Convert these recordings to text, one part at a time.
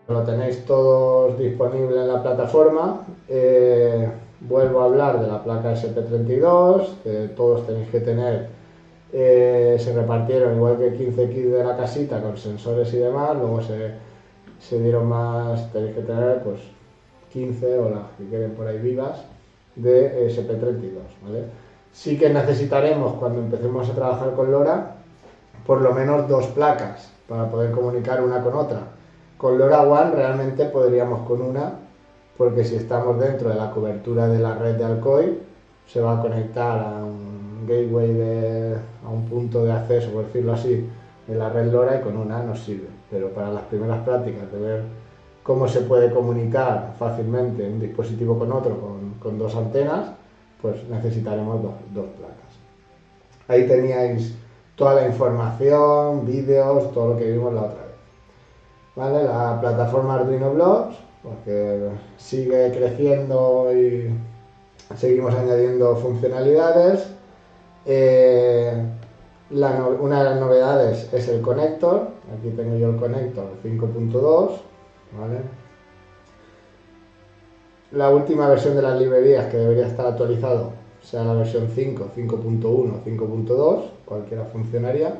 Lo tenéis todos disponible en la plataforma. Vuelvo a hablar de la placa SP32, que todos tenéis que tener. Se repartieron igual que 15 kits de la casita con sensores y demás, luego se dieron más, tenéis que tener pues 15 o las que queden por ahí vivas de SP32, ¿vale? Sí que necesitaremos cuando empecemos a trabajar con LoRa por lo menos dos placas para poder comunicar una con otra. Con LoRaWAN realmente podríamos con una, porque si estamos dentro de la cobertura de la red de Alcoy, se va a conectar a un gateway, a un punto de acceso, por decirlo así, de la red LoRa, y con una nos sirve. Pero para las primeras prácticas de ver cómo se puede comunicar fácilmente un dispositivo con otro con dos antenas, pues necesitaremos dos placas. Ahí teníais toda la información, vídeos, todo lo que vimos la otra vez. ¿Vale? La plataforma Arduino Blocks, porque sigue creciendo y seguimos añadiendo funcionalidades. Una de las novedades es el conector. Aquí tengo yo el conector 5.2, ¿vale? La última versión de las librerías que debería estar actualizado sea la versión 5, 5.1, 5.2, cualquiera funcionaría.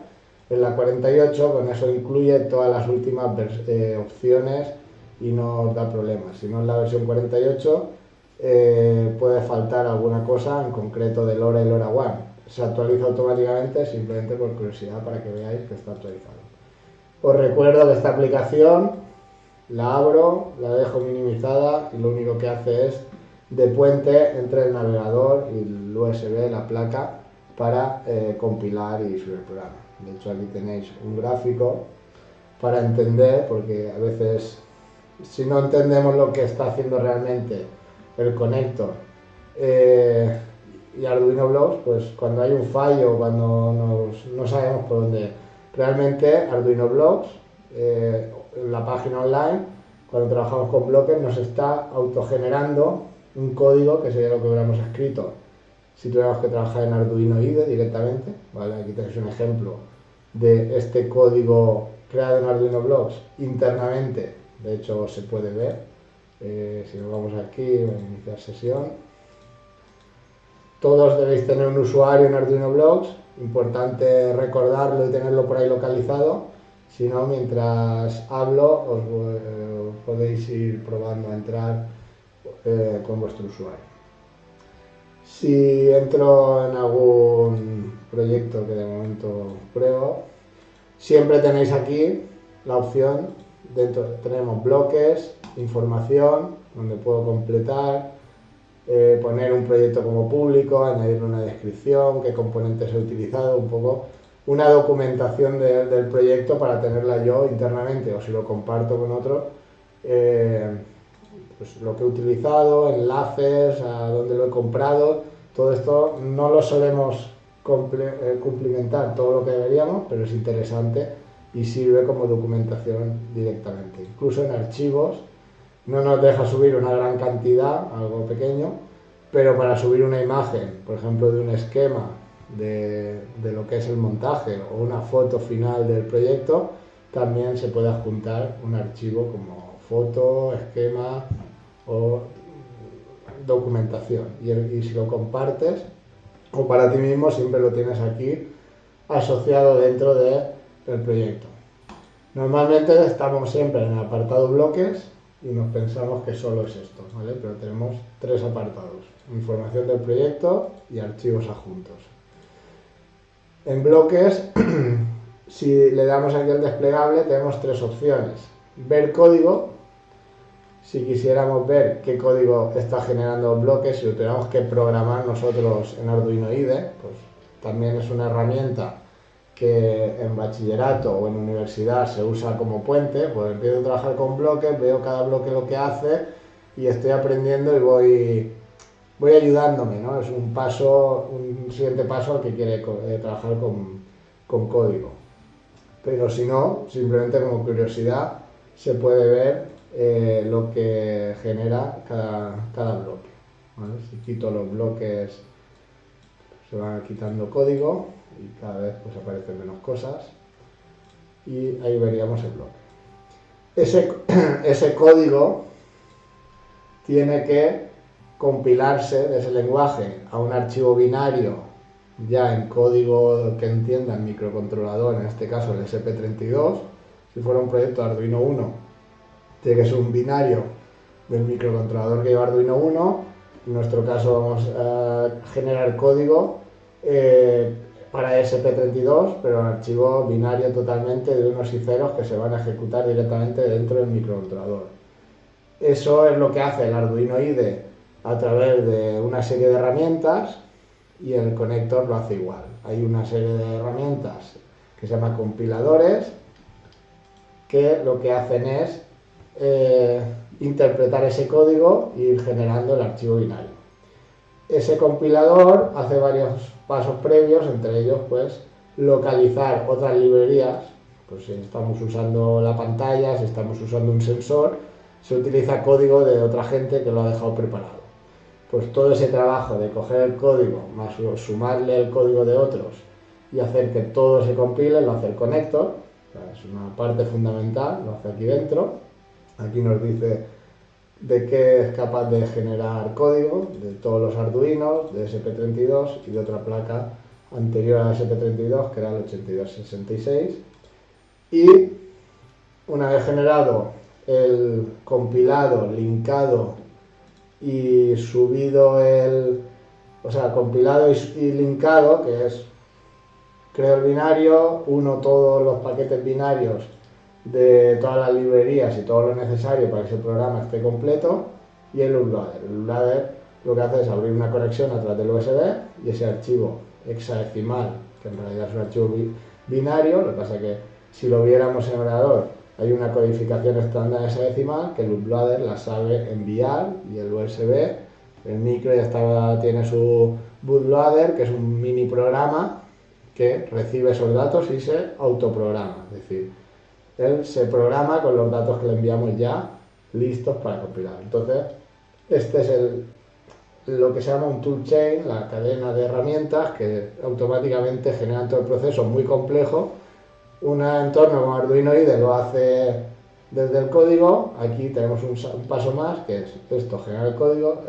En la 48 con eso incluye todas las últimas opciones y no da problemas. Si no en la versión 48 puede faltar alguna cosa, en concreto de LoRa y LoRaWAN. Se actualiza automáticamente, simplemente por curiosidad, para que veáis que está actualizado. Os recuerdo que esta aplicación la abro, la dejo minimizada y lo único que hace es de puente entre el navegador y el USB, la placa, para compilar y subir el programa. De hecho, aquí tenéis un gráfico para entender, porque a veces si no entendemos lo que está haciendo realmente el conector y Arduino Blocks, pues cuando hay un fallo, cuando no sabemos por dónde. Realmente Arduino Blocks, la página online, cuando trabajamos con bloques, nos está autogenerando un código que sería lo que hubiéramos escrito si tuviéramos que trabajar en Arduino IDE directamente. ¿Vale? Aquí tenéis un ejemplo de este código creado en Arduino Blocks internamente. De hecho, se puede ver. Si nos vamos aquí, a iniciar sesión. Todos debéis tener un usuario en Arduino Blocks. Importante recordarlo y tenerlo por ahí localizado. Si no, mientras hablo, podéis ir probando a entrar con vuestro usuario. Si entro en algún proyecto que de momento pruebo, siempre tenéis aquí la opción, dentro tenemos bloques, información, donde puedo completar, poner un proyecto como público, añadir una descripción, qué componentes he utilizado, un poco una documentación del proyecto para tenerla yo internamente, o si lo comparto con otro, pues lo que he utilizado, enlaces, a dónde lo he comprado. Todo esto no lo solemos cumplimentar todo lo que deberíamos, pero es interesante y sirve como documentación directamente. Incluso en archivos no nos deja subir una gran cantidad, algo pequeño, pero para subir una imagen, por ejemplo, de un esquema de lo que es el montaje o una foto final del proyecto, también se puede adjuntar un archivo como foto, esquema o documentación. Y si lo compartes o para ti mismo, siempre lo tienes aquí asociado dentro del proyecto. Normalmente estamos siempre en el apartado bloques y nos pensamos que solo es esto, ¿vale? Pero tenemos tres apartados: información del proyecto y archivos adjuntos. En bloques, si le damos aquí al desplegable, tenemos tres opciones: ver código, si quisiéramos ver qué código está generando bloques, si lo tuviéramos que programar nosotros en Arduino IDE, pues también es una herramienta que en bachillerato o en universidad se usa como puente. Pues empiezo a trabajar con bloques, veo cada bloque lo que hace y estoy aprendiendo y voy ayudándome, ¿no? Es un siguiente paso al que quiere trabajar con código. Pero si no, simplemente como curiosidad, se puede ver lo que genera cada bloque, ¿vale? Si quito los bloques, se va quitando código y cada vez pues aparecen menos cosas y ahí veríamos el bloque. Ese, ese código tiene que compilarse de ese lenguaje a un archivo binario ya en código que entienda el microcontrolador, en este caso el SP32. Si fuera un proyecto Arduino 1, tiene que ser un binario del microcontrolador que lleva Arduino 1. En nuestro caso vamos a generar código para SP32, pero en archivo binario totalmente de unos y ceros que se van a ejecutar directamente dentro del microcontrolador. Eso es lo que hace el Arduino IDE a través de una serie de herramientas, y el conector lo hace igual. Hay una serie de herramientas que se llaman compiladores, que lo que hacen es interpretar ese código e ir generando el archivo binario. Ese compilador hace varios pasos previos, entre ellos pues localizar otras librerías. Pues si estamos usando la pantalla, si estamos usando un sensor, se utiliza código de otra gente que lo ha dejado preparado. Pues todo ese trabajo de coger el código, más sumarle el código de otros y hacer que todo se compile, lo hace el conector. Es una parte fundamental, lo hace aquí dentro. Aquí nos dice de qué es capaz de generar código, de todos los Arduinos, de SP32 y de otra placa anterior a SP32, que era el 8266. Y una vez generado el compilado, linkado y subido compilado y linkado, que es creo el binario, uno todos los paquetes binarios de todas las librerías y todo lo necesario para que ese programa esté completo, y el bootloader. El bootloader lo que hace es abrir una conexión a través del USB y ese archivo hexadecimal, que en realidad es un archivo binario, lo que pasa es que si lo viéramos en ordenador hay una codificación estándar hexadecimal que el bootloader la sabe enviar, y el USB, el micro ya tiene su bootloader, que es un mini programa que recibe esos datos y se autoprograma, es decir, él se programa con los datos que le enviamos ya listos para compilar. Entonces, este es lo que se llama un toolchain, la cadena de herramientas que automáticamente generan todo el proceso muy complejo. Un entorno como Arduino IDE lo hace desde el código. Aquí tenemos un paso más, que es esto: generar el código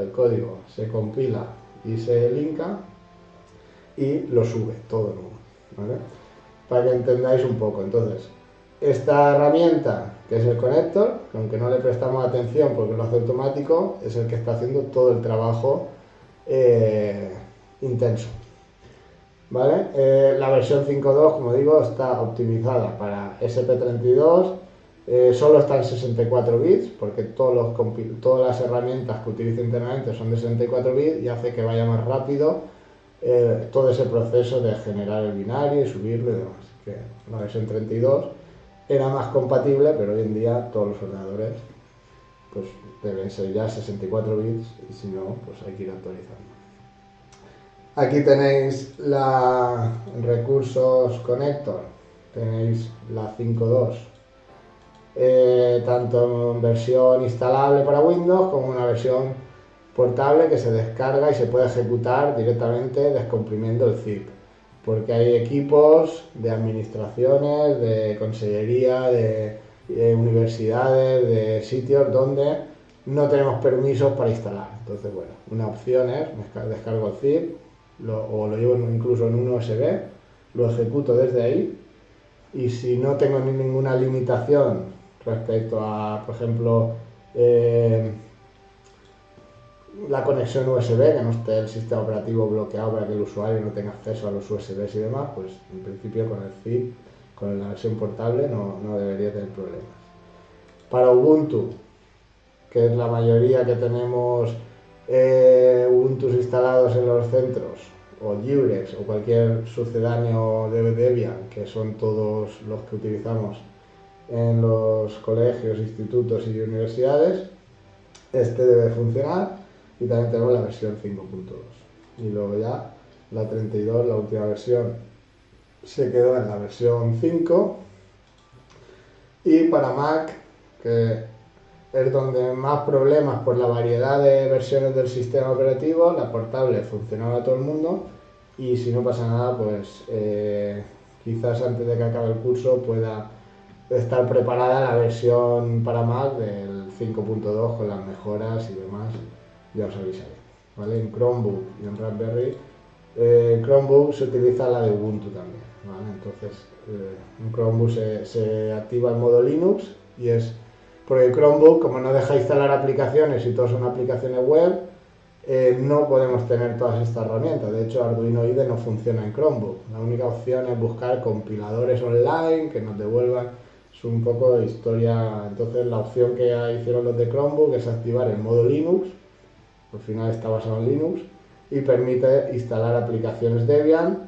se compila y se linka y lo sube todo nuevo, ¿vale? Para que entendáis un poco. Entonces, esta herramienta, que es el conector, que aunque no le prestamos atención porque lo hace automático, es el que está haciendo todo el trabajo intenso, ¿vale? La versión 5.2, como digo, está optimizada para SP32, solo está en 64 bits, porque todas las herramientas que utiliza internamente son de 64 bits, y hace que vaya más rápido todo ese proceso de generar el binario y subirlo y demás. Que la versión 32 era más compatible, pero hoy en día todos los ordenadores pues deben ser ya 64 bits, y si no, pues hay que ir actualizando. Aquí tenéis recursos connector, tenéis la 5.2, tanto en versión instalable para Windows como una versión portable que se descarga y se puede ejecutar directamente descomprimiendo el zip, porque hay equipos de administraciones, de consellería, de universidades, de sitios donde no tenemos permisos para instalar. Entonces, bueno, una opción es descargo el zip, o lo llevo incluso en un USB, lo ejecuto desde ahí, y si no tengo ninguna limitación respecto a, por ejemplo, la conexión USB, que no esté el sistema operativo bloqueado para que el usuario no tenga acceso a los USBs y demás, pues en principio con el zip, con la versión portable, no debería tener problemas. Para Ubuntu, que es la mayoría que tenemos Ubuntu instalados en los centros, o Librex o cualquier sucedáneo de Debian, que son todos los que utilizamos en los colegios, institutos y universidades, este debe funcionar. Y también tenemos la versión 5.2. Y luego ya la 32, la última versión, se quedó en la versión 5. Y para Mac, que es donde más problemas por la variedad de versiones del sistema operativo, la portable funcionaba a todo el mundo, y si no pasa nada, pues quizás antes de que acabe el curso pueda estar preparada la versión para Mac del 5.2 con las mejoras y demás, ya os avisaré, ¿vale? En Chromebook y en Raspberry, Chromebook se utiliza la de Ubuntu también, ¿vale? Entonces, en Chromebook se activa el modo Linux y es porque Chromebook, como no deja instalar aplicaciones y todas son aplicaciones web, no podemos tener todas estas herramientas. De hecho, Arduino IDE no funciona en Chromebook. La única opción es buscar compiladores online que nos devuelvan. Es un poco de historia. Entonces, la opción que hicieron los de Chromebook es activar el modo Linux. Al final está basado en Linux y permite instalar aplicaciones Debian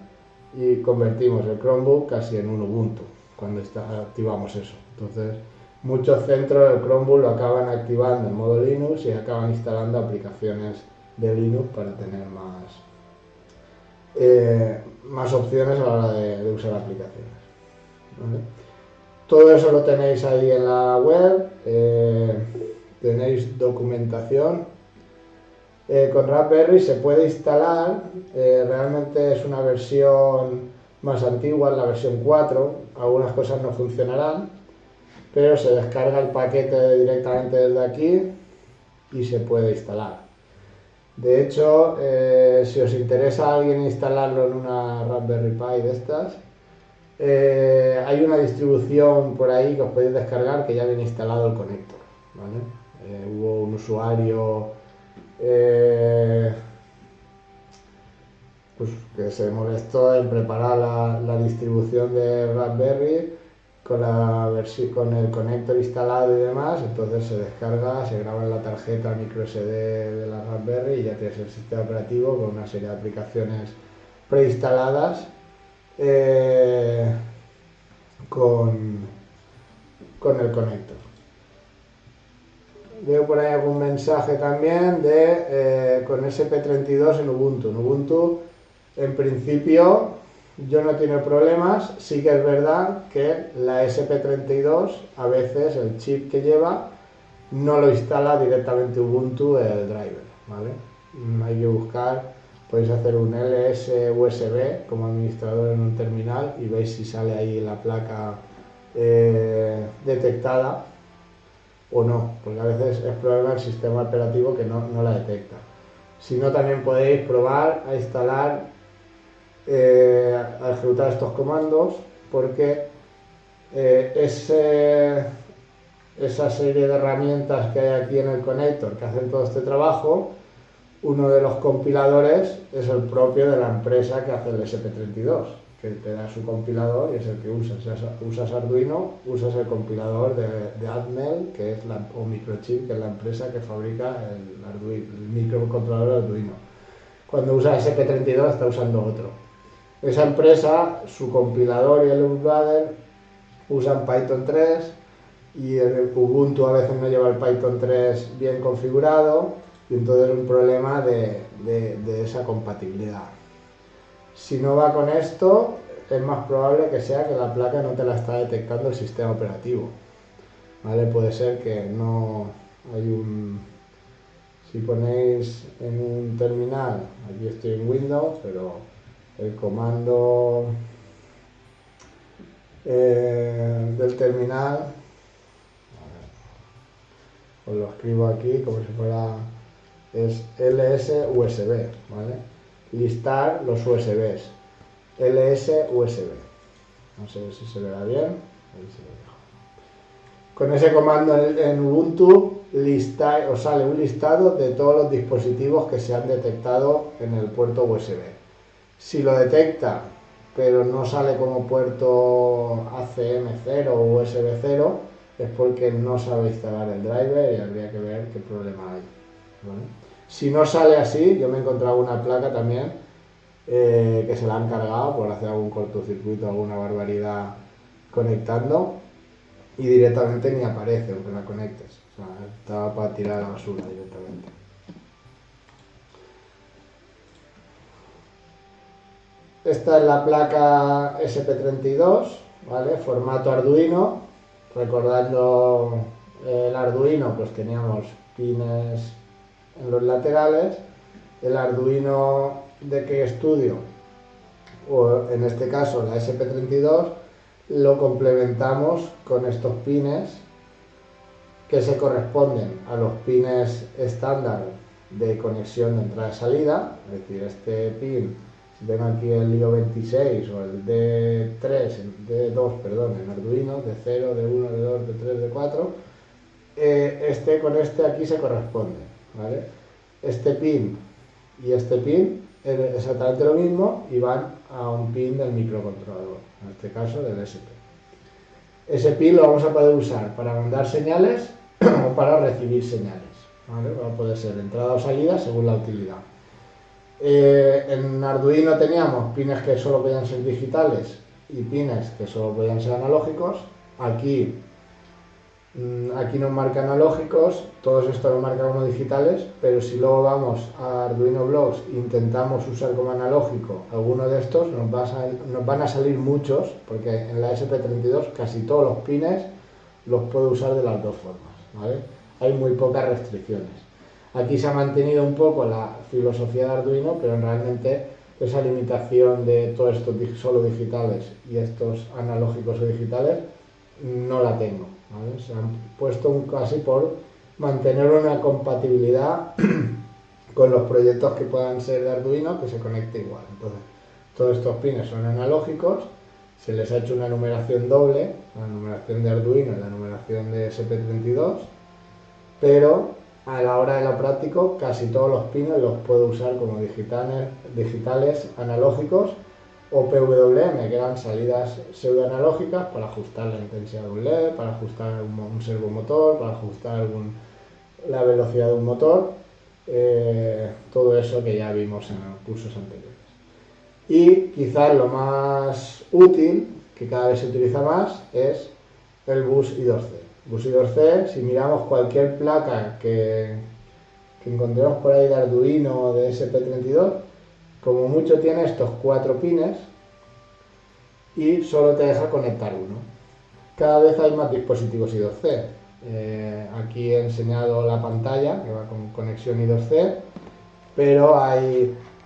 y convertimos el Chromebook casi en un Ubuntu cuando activamos eso. Entonces, muchos centros del Chromebook lo acaban activando en modo Linux y acaban instalando aplicaciones de Linux para tener más opciones a la hora de usar aplicaciones, ¿vale? Todo eso lo tenéis ahí en la web, tenéis documentación. Con Raspberry se puede instalar, realmente es una versión más antigua, la versión 4, algunas cosas no funcionarán, pero se descarga el paquete directamente desde aquí y se puede instalar. De hecho, si os interesa a alguien instalarlo en una Raspberry Pi de estas, hay una distribución por ahí que os podéis descargar que ya viene instalado el conector, ¿vale? Hubo un usuario pues, que se molestó en preparar la distribución de Raspberry con el conector instalado y demás, entonces se descarga, se graba en la tarjeta micro SD de la Raspberry y ya tienes el sistema operativo con una serie de aplicaciones preinstaladas con el conector. Veo por ahí algún mensaje también con SP32 en Ubuntu. En Ubuntu, en principio, yo no tengo problemas. Sí que es verdad que la SP32, a veces el chip que lleva, no lo instala directamente Ubuntu el driver, ¿vale? Hay que buscar, podéis hacer un LS USB como administrador en un terminal y veis si sale ahí la placa detectada o no, porque a veces es problema del sistema operativo que no la detecta. Si no, también podéis probar a instalar, a ejecutar estos comandos, porque esa serie de herramientas que hay aquí en el conector que hacen todo este trabajo, uno de los compiladores es el propio de la empresa que hace el SP32, que te da su compilador y es el que usas. Si usas Arduino, usas el compilador de Atmel, que es o Microchip, que es la empresa que fabrica el microcontrolador Arduino. Cuando usas SP32 está usando otro. Esa empresa, su compilador y el Ubuntu usan Python 3 y el Ubuntu a veces no lleva el Python 3 bien configurado y entonces es un problema de esa compatibilidad. Si no va con esto, es más probable que sea que la placa no te la está detectando el sistema operativo, ¿vale? Puede ser que no hay un... Si ponéis en un terminal, aquí estoy en Windows, pero el comando del terminal, os lo escribo aquí como si fuera, es ls usb, ¿vale? Listar los USBs, ls usb, no sé si se verá bien, ahí se ve. Con ese comando en Ubuntu os sale un listado de todos los dispositivos que se han detectado en el puerto USB. Si lo detecta pero no sale como puerto ACM0 o USB 0, es porque no sabe instalar el driver y habría que ver qué problema hay, ¿vale? Si no sale así, yo me he encontrado una placa también que se la han cargado por hacer algún cortocircuito, alguna barbaridad conectando y directamente ni aparece aunque la conectes. O sea, estaba para tirar a la basura directamente. Esta es la placa SP32, ¿vale? Formato Arduino. Recordando el Arduino, pues teníamos pines en los laterales. El Arduino de Key Studio, o en este caso la SP32, lo complementamos con estos pines que se corresponden a los pines estándar de conexión de entrada y salida, es decir, este pin, si tengo aquí el IO26 o el D3, D2, perdón, en Arduino, D0, D1, D2, D3, D4, este con este aquí se corresponde, ¿vale? Este pin y este pin es exactamente lo mismo y van a un pin del microcontrolador, en este caso del SP. Ese pin lo vamos a poder usar para mandar señales o para recibir señales, ¿vale? Va a poder ser entrada o salida según la utilidad. En Arduino teníamos pines que solo podían ser digitales y pines que solo podían ser analógicos. Aquí nos marca analógicos, todos estos nos marcan como digitales, pero si luego vamos a Arduino Blocks e intentamos usar como analógico alguno de estos, nos van a salir muchos, porque en la SP32 casi todos los pines los puedo usar de las dos formas, ¿vale? Hay muy pocas restricciones. Aquí se ha mantenido un poco la filosofía de Arduino, pero realmente esa limitación de todos estos solo digitales y estos analógicos o digitales no la tengo, ¿vale? Se han puesto casi por mantener una compatibilidad con los proyectos que puedan ser de Arduino, que se conecte igual. Entonces, todos estos pines son analógicos, se les ha hecho una numeración doble, la numeración de Arduino y la numeración de SP32, pero a la hora de lo práctico casi todos los pines los puedo usar como digitales analógicos o PWM, que eran salidas pseudoanalógicas para ajustar la intensidad de un LED, para ajustar un servomotor, para ajustar la velocidad de un motor, todo eso que ya vimos en los cursos anteriores. Y quizás lo más útil, que cada vez se utiliza más, es el bus I2C. Bus I2C, si miramos cualquier placa que encontremos por ahí de Arduino o de SP32, como mucho tiene estos 4 pines y solo te deja conectar uno. Cada vez hay más dispositivos I2C. Aquí he enseñado la pantalla que va con conexión I2C, pero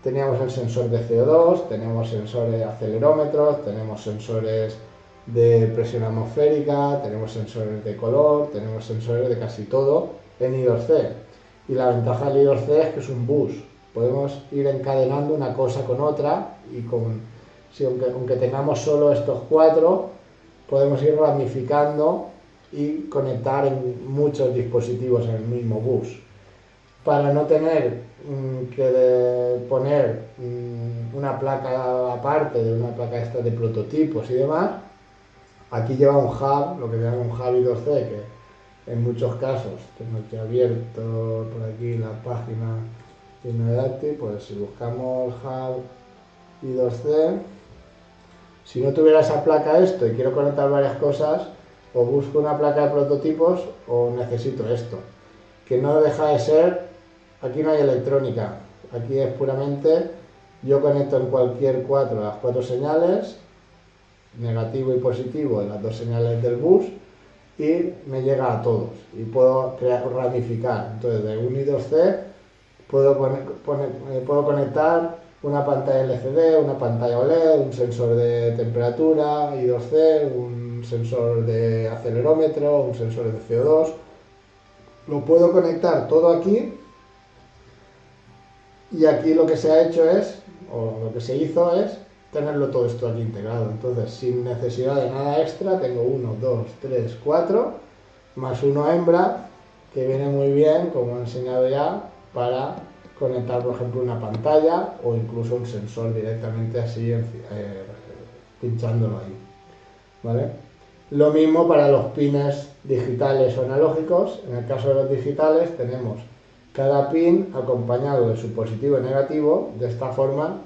teníamos el sensor de CO2, tenemos sensores de acelerómetros, tenemos sensores de presión atmosférica, tenemos sensores de color, tenemos sensores de casi todo en I2C. Y la ventaja del I2C es que es un bus. Podemos ir encadenando una cosa con otra y aunque tengamos solo estos 4, podemos ir ramificando y conectar en muchos dispositivos en el mismo bus. Para no tener que poner una placa aparte de una placa esta de prototipos y demás, aquí lleva un hub, lo que se llama un hub I2C, que en muchos casos, tengo aquí abierto por aquí la página de pues si buscamos hub I2C, si no tuviera esa placa esto y quiero conectar varias cosas, o busco una placa de prototipos o necesito esto, que no deja de ser, aquí no hay electrónica, aquí es puramente, yo conecto en cualquier las 4 señales, negativo y positivo en las 2 señales del bus, y me llega a todos, y puedo ramificar. Entonces de un I2C puedo conectar una pantalla LCD, una pantalla OLED, un sensor de temperatura I2C, un sensor de acelerómetro, un sensor de CO2. Lo puedo conectar todo aquí, y aquí lo que se ha hecho o lo que se hizo es tenerlo todo esto aquí integrado. Entonces, sin necesidad de nada extra, tengo 1, 2, 3, 4, más uno hembra, que viene muy bien, como he enseñado ya, para conectar, por ejemplo, una pantalla o incluso un sensor directamente así, pinchándolo ahí, ¿vale? Lo mismo para los pines digitales o analógicos. En el caso de los digitales tenemos cada pin acompañado de su positivo y negativo. De esta forma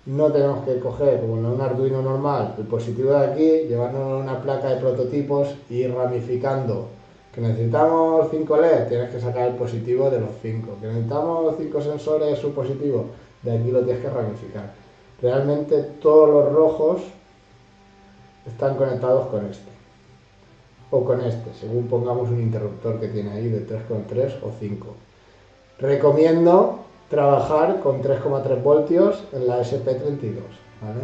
no tenemos que coger, como en un Arduino normal, el positivo de aquí, llevarnos a una placa de prototipos e ir ramificando. Que necesitamos 5 LED, tienes que sacar el positivo de los 5. Que necesitamos 5 sensores, su positivo, de aquí lo tienes que ramificar. Realmente todos los rojos están conectados con este. O con este, según pongamos un interruptor que tiene ahí de 3,3 o 5. Recomiendo trabajar con 3,3 voltios en la SP32, ¿vale?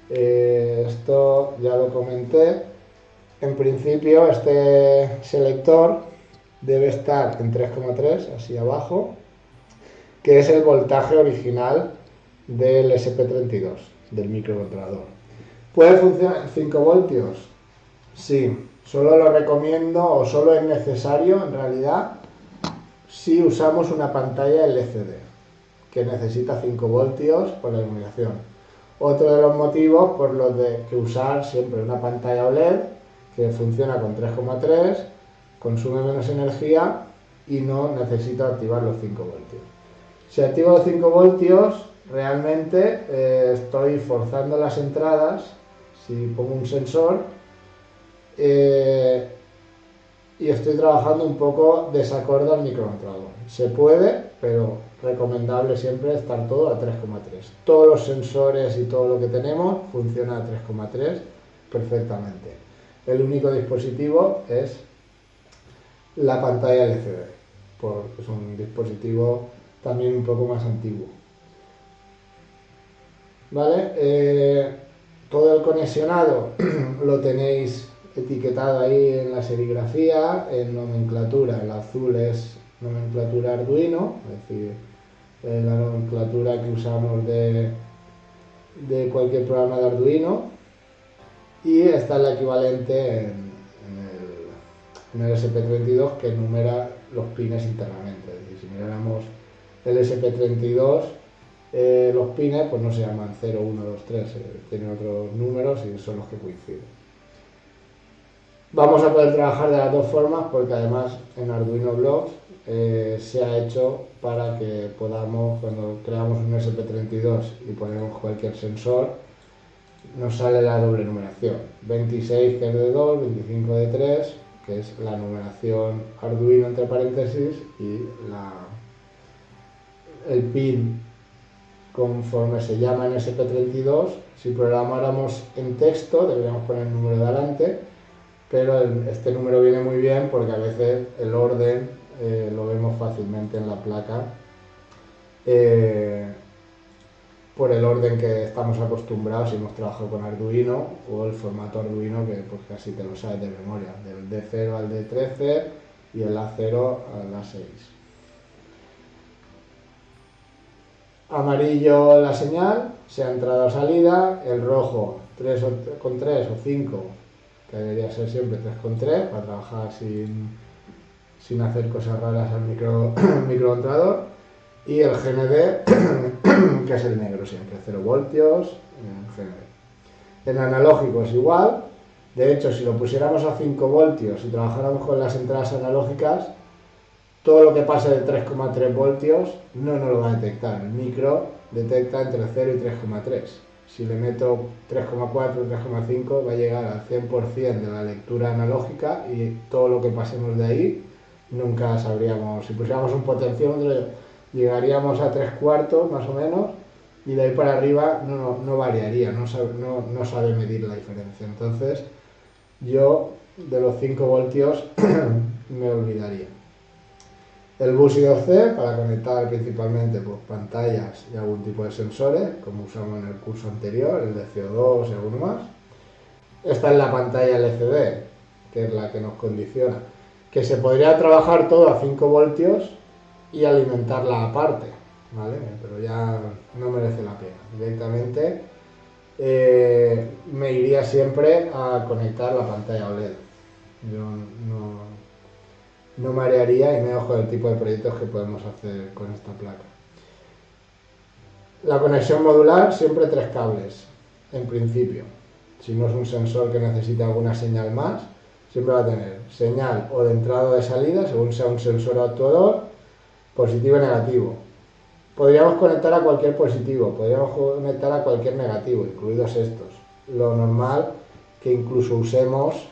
Esto ya lo comenté. En principio este selector debe estar en 3,3, así abajo, que es el voltaje original del SP32, del microcontrolador. ¿Puede funcionar en 5 voltios? Sí, solo lo recomiendo o solo es necesario en realidad si usamos una pantalla LCD que necesita 5 voltios por la iluminación. Otro de los motivos por los de que usar siempre una pantalla OLED que funciona con 3,3, consume menos energía y no necesito activar los 5 voltios. Si activo los 5 voltios, realmente estoy forzando las entradas. Si pongo un sensor y estoy trabajando un poco desacorde al microcontrolador. Se puede, pero recomendable siempre estar todo a 3,3. Todos los sensores y todo lo que tenemos funciona a 3,3 perfectamente. El único dispositivo es la pantalla LCD, porque es un dispositivo también un poco más antiguo. ¿Vale? Todo el conexionado lo tenéis etiquetado ahí en la serigrafía, en nomenclatura. El azul es nomenclatura Arduino, es decir, la nomenclatura que usamos de cualquier programa de Arduino, y está el equivalente en el SP32 que numera los pines internamente. Es decir, si miráramos el SP32, los pines pues no se llaman 0, 1, 2, 3, tienen otros números y son los que coinciden. Vamos a poder trabajar de las dos formas porque además en Arduino Blocks se ha hecho para que podamos, cuando creamos un SP32 y ponemos cualquier sensor, nos sale la doble numeración, 26 que es de 2, 25 de 3, que es la numeración Arduino entre paréntesis, y el pin conforme se llama en SP32. Si programáramos en texto deberíamos poner el número de adelante, pero este número viene muy bien porque a veces el orden lo vemos fácilmente en la placa por el orden que estamos acostumbrados si hemos trabajado con Arduino, o el formato Arduino que pues casi te lo sabes de memoria, del D0 al D13 y el A0 al A6. Amarillo la señal, sea entrada o salida, el rojo 3,3 o 5, que debería ser siempre 3,3 para trabajar sin hacer cosas raras al microcontrolador, y el GND que es el negro siempre, 0 voltios GND. En analógico es igual. De hecho, si lo pusiéramos a 5 voltios y trabajáramos con las entradas analógicas, todo lo que pase de 3,3 voltios no nos lo va a detectar. El micro detecta entre 0 y 3,3. Si le meto 3,4 o 3,5 va a llegar al 100% de la lectura analógica, y todo lo que pasemos de ahí nunca sabríamos. Si pusiéramos un potenciómetro llegaríamos a 3/4 más o menos, y de ahí para arriba no variaría, no sabe medir la diferencia. Entonces yo de los 5 voltios me olvidaría. El bus I2C para conectar principalmente pues, pantallas y algún tipo de sensores, como usamos en el curso anterior, el de CO2 y alguno más. Esta es la pantalla LCD, que es la que nos condiciona, que se podría trabajar todo a 5 voltios y alimentarla aparte, ¿vale? Pero ya no merece la pena. Directamente me iría siempre a conectar la pantalla OLED. Yo no marearía, y menos con el tipo de proyectos que podemos hacer con esta placa. La conexión modular, siempre 3 cables, en principio. Si no es un sensor que necesite alguna señal más, siempre va a tener señal o de entrada o de salida, según sea un sensor actuador, positivo y negativo. Podríamos conectar a cualquier positivo, podríamos conectar a cualquier negativo, incluidos estos. Lo normal que incluso usemos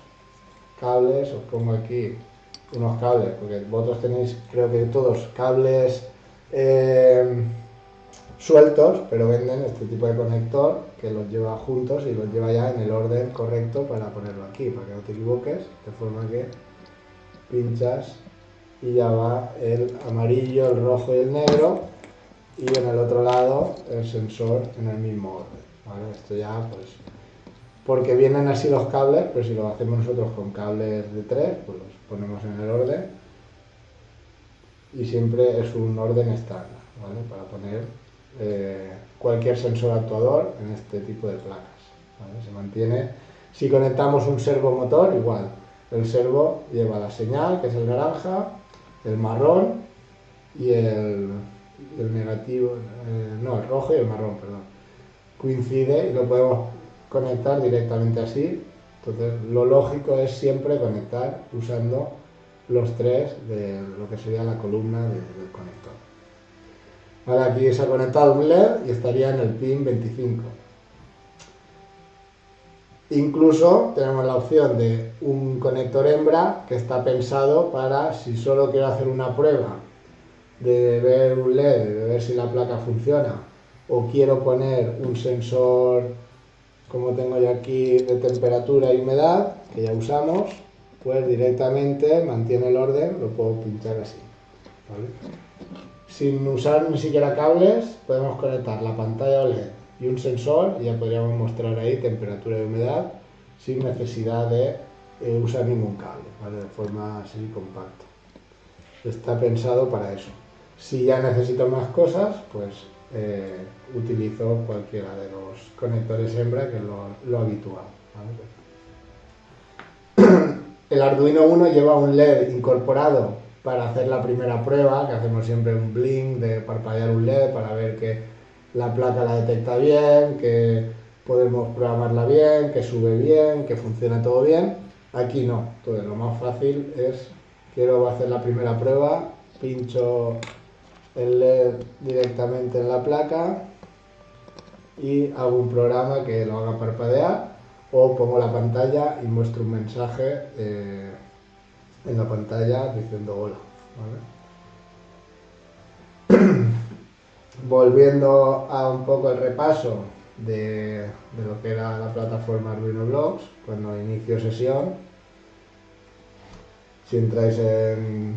cables, os pongo aquí unos cables, porque vosotros tenéis, creo que todos, cables sueltos, pero venden este tipo de conector que los lleva juntos y los lleva ya en el orden correcto para ponerlo aquí, para que no te equivoques, de forma que pinchas y ya va el amarillo, el rojo y el negro, y en el otro lado el sensor en el mismo orden. ¿vale? Esto ya, pues, porque vienen así los cables, pero si lo hacemos nosotros con cables de 3, pues los ponemos en el orden y siempre es un orden estándar, ¿vale? Para poner cualquier sensor actuador en este tipo de placas, ¿vale? Se mantiene. Si conectamos un servomotor, igual, el servo lleva la señal, que es el naranja, el marrón y el negativo, no, el rojo y el marrón, perdón. Coincide y lo podemos conectar directamente así. Entonces, lo lógico es siempre conectar usando los 3 de lo que sería la columna del conector. Vale, aquí se ha conectado un LED y estaría en el pin 25. Incluso tenemos la opción de un conector hembra que está pensado para si solo quiero hacer una prueba de ver un LED, de ver si la placa funciona, o quiero poner un sensor como tengo yo aquí de temperatura y humedad, que ya usamos, pues directamente mantiene el orden, lo puedo pinchar así, ¿vale? Sin usar ni siquiera cables, podemos conectar la pantalla OLED y un sensor y ya podríamos mostrar ahí temperatura y humedad sin necesidad de usar ningún cable, ¿vale? De forma así compacta. Está pensado para eso. Si ya necesito más cosas, pues utilizo cualquiera de los conectores hembra, que es lo habitual, ¿vale? El Arduino Uno lleva un LED incorporado para hacer la primera prueba, que hacemos siempre un blink de parpadear un LED para ver que la placa la detecta bien, que podemos programarla bien, que sube bien, que funciona todo bien. Aquí no, entonces lo más fácil es, quiero hacer la primera prueba, pincho el LED directamente en la placa y hago un programa que lo haga parpadear, o pongo la pantalla y muestro un mensaje en la pantalla diciendo hola, ¿vale? Volviendo a un poco el repaso de lo que era la plataforma Arduino Blocks, cuando inicio sesión, si entráis en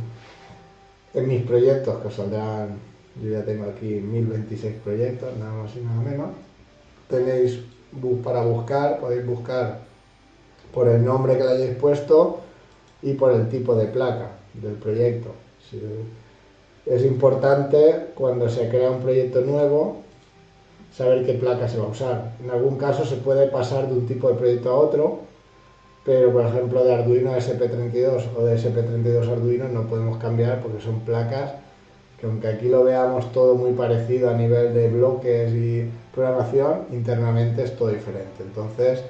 mis proyectos, que os saldrán, yo ya tengo aquí 1026 proyectos, nada más y nada menos, tenéis para buscar, podéis buscar por el nombre que le hayáis puesto y por el tipo de placa del proyecto. Si es importante, cuando se crea un proyecto nuevo, saber qué placa se va a usar. En algún caso se puede pasar de un tipo de proyecto a otro, pero por ejemplo de Arduino a SP32 o de SP32 a Arduino no podemos cambiar porque son placas que, aunque aquí lo veamos todo muy parecido a nivel de bloques y programación, internamente es todo diferente. Entonces,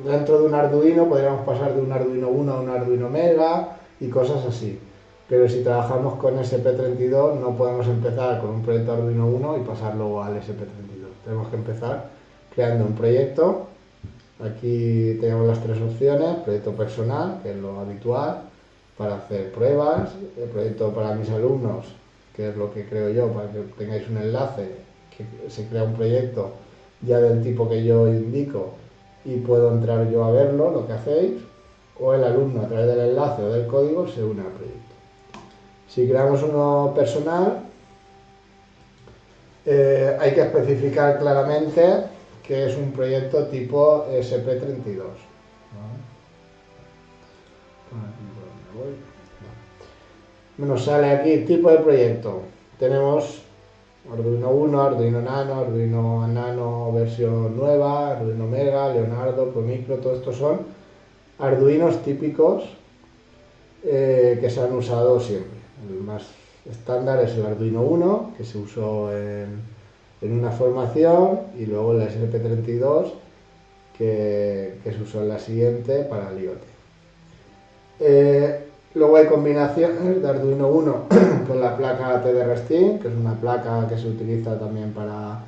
dentro de un Arduino podríamos pasar de un Arduino 1 a un Arduino Mega y cosas así. Pero si trabajamos con SP32 no podemos empezar con un proyecto Arduino 1 y pasarlo al SP32. Tenemos que empezar creando un proyecto. Aquí tenemos las 3 opciones: proyecto personal, que es lo habitual, para hacer pruebas; el proyecto para mis alumnos, que es lo que creo yo, para que tengáis un enlace, que se crea un proyecto ya del tipo que yo indico y puedo entrar yo a verlo, lo que hacéis, o el alumno a través del enlace o del código se une al proyecto. Si creamos uno personal, hay que especificar claramente que es un proyecto tipo SP32. Nos sale aquí tipo de proyecto. Tenemos Arduino 1, Arduino Nano, Arduino Nano versión nueva, Arduino Mega, Leonardo, ProMicro. Todos estos son Arduinos típicos que se han usado siempre. El más estándar es el Arduino 1, que se usó en una formación, y luego el SP32, que se usó en la siguiente para el IoT. Luego hay combinaciones de Arduino 1 con la placa TDR-STIM, que es una placa que se utiliza también para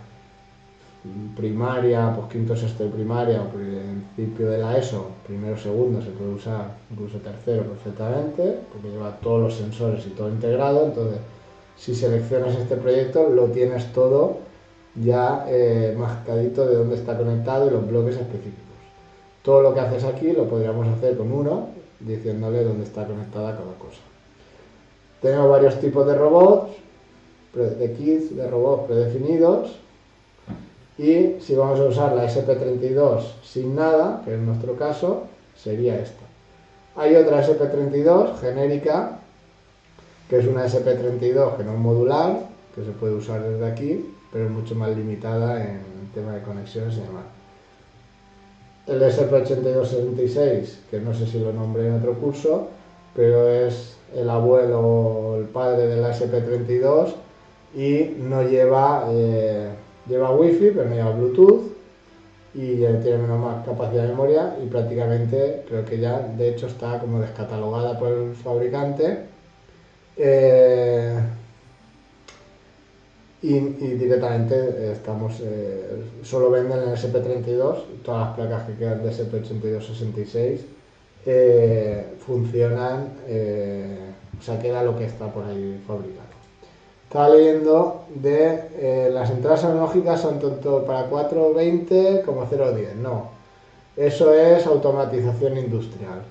primaria, pues quinto, sexto de primaria, o principio de la ESO, primero, segundo, se puede usar, incluso tercero perfectamente, porque lleva todos los sensores y todo integrado. Entonces, si seleccionas este proyecto, lo tienes todo ya mascadito de dónde está conectado y los bloques específicos. Todo lo que haces aquí lo podríamos hacer con uno, diciéndole dónde está conectada cada cosa. Tenemos varios tipos de robots, de kits de robots predefinidos, Y si vamos a usar la SP32 sin nada, que es nuestro caso, sería esta. Hay otra SP32 genérica, que es una SP32 que no es modular, que se puede usar desde aquí, pero es mucho más limitada en el tema de conexiones y demás. El SP8266, que no sé si lo nombré en otro curso, pero es el abuelo o el padre de la SP32 y no lleva, lleva Wi-Fi, pero no lleva Bluetooth y tiene menos más capacidad de memoria y prácticamente creo que ya de hecho está como descatalogada por el fabricante. Y directamente solo venden el SP32, todas las placas que quedan de SP8266 funcionan, o sea, queda lo que está por ahí fabricado. Estaba leyendo de las entradas analógicas son tanto para 420 como 010, no, eso es automatización industrial.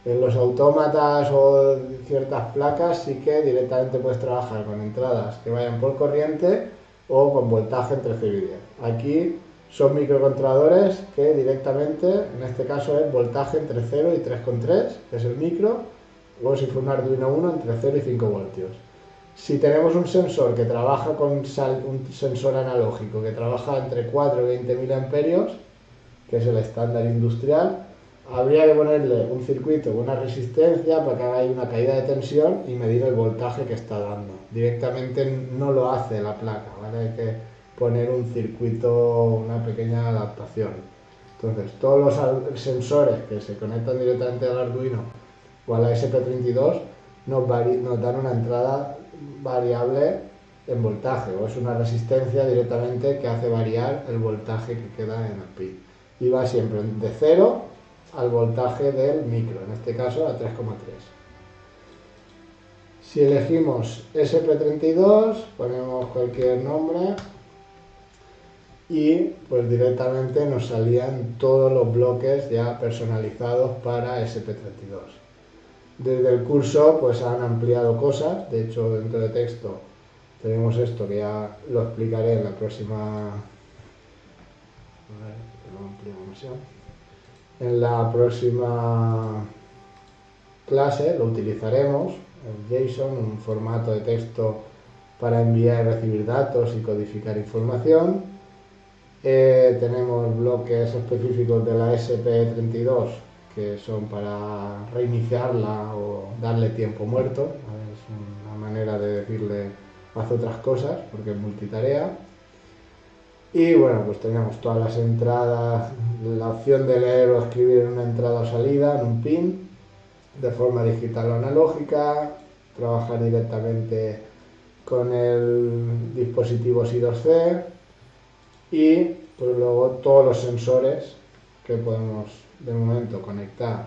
En los autómatas o ciertas placas sí que directamente puedes trabajar con entradas que vayan por corriente o con voltaje entre 0 y 10. Aquí son microcontroladores que directamente, en este caso es voltaje entre 0 y 3,3, que es el micro, o si fuera un Arduino 1 entre 0 y 5 voltios. Si tenemos un sensor que trabaja con un sensor analógico que trabaja entre 4 y 20 miliamperios, que es el estándar industrial, habría que ponerle un circuito con una resistencia para que haga ahí una caída de tensión y medir el voltaje que está dando. Directamente no lo hace la placa, ¿vale? Hay que poner un circuito, una pequeña adaptación. Entonces, todos los sensores que se conectan directamente al Arduino o a la SP32 nos dan una entrada variable en voltaje, o es una resistencia directamente que hace variar el voltaje que queda en el pin. Y va siempre de 0 al voltaje del micro, en este caso a 3,3. Si elegimos SP32, ponemos cualquier nombre y pues directamente nos salían todos los bloques ya personalizados para SP32. Desde el curso pues han ampliado cosas, de hecho dentro de texto tenemos esto que ya lo explicaré en la próxima... En la próxima clase lo utilizaremos, el JSON, un formato de texto para enviar y recibir datos y codificar información. Tenemos bloques específicos de la SP32 que son para reiniciarla o darle tiempo muerto, ¿vale? Es una manera de decirle haz otras cosas porque es multitarea. Y bueno, pues tenemos todas las entradas, la opción de leer o escribir en una entrada o salida, en un pin, de forma digital o analógica, trabajar directamente con el dispositivo SI2C y pues luego todos los sensores que podemos de momento conectar,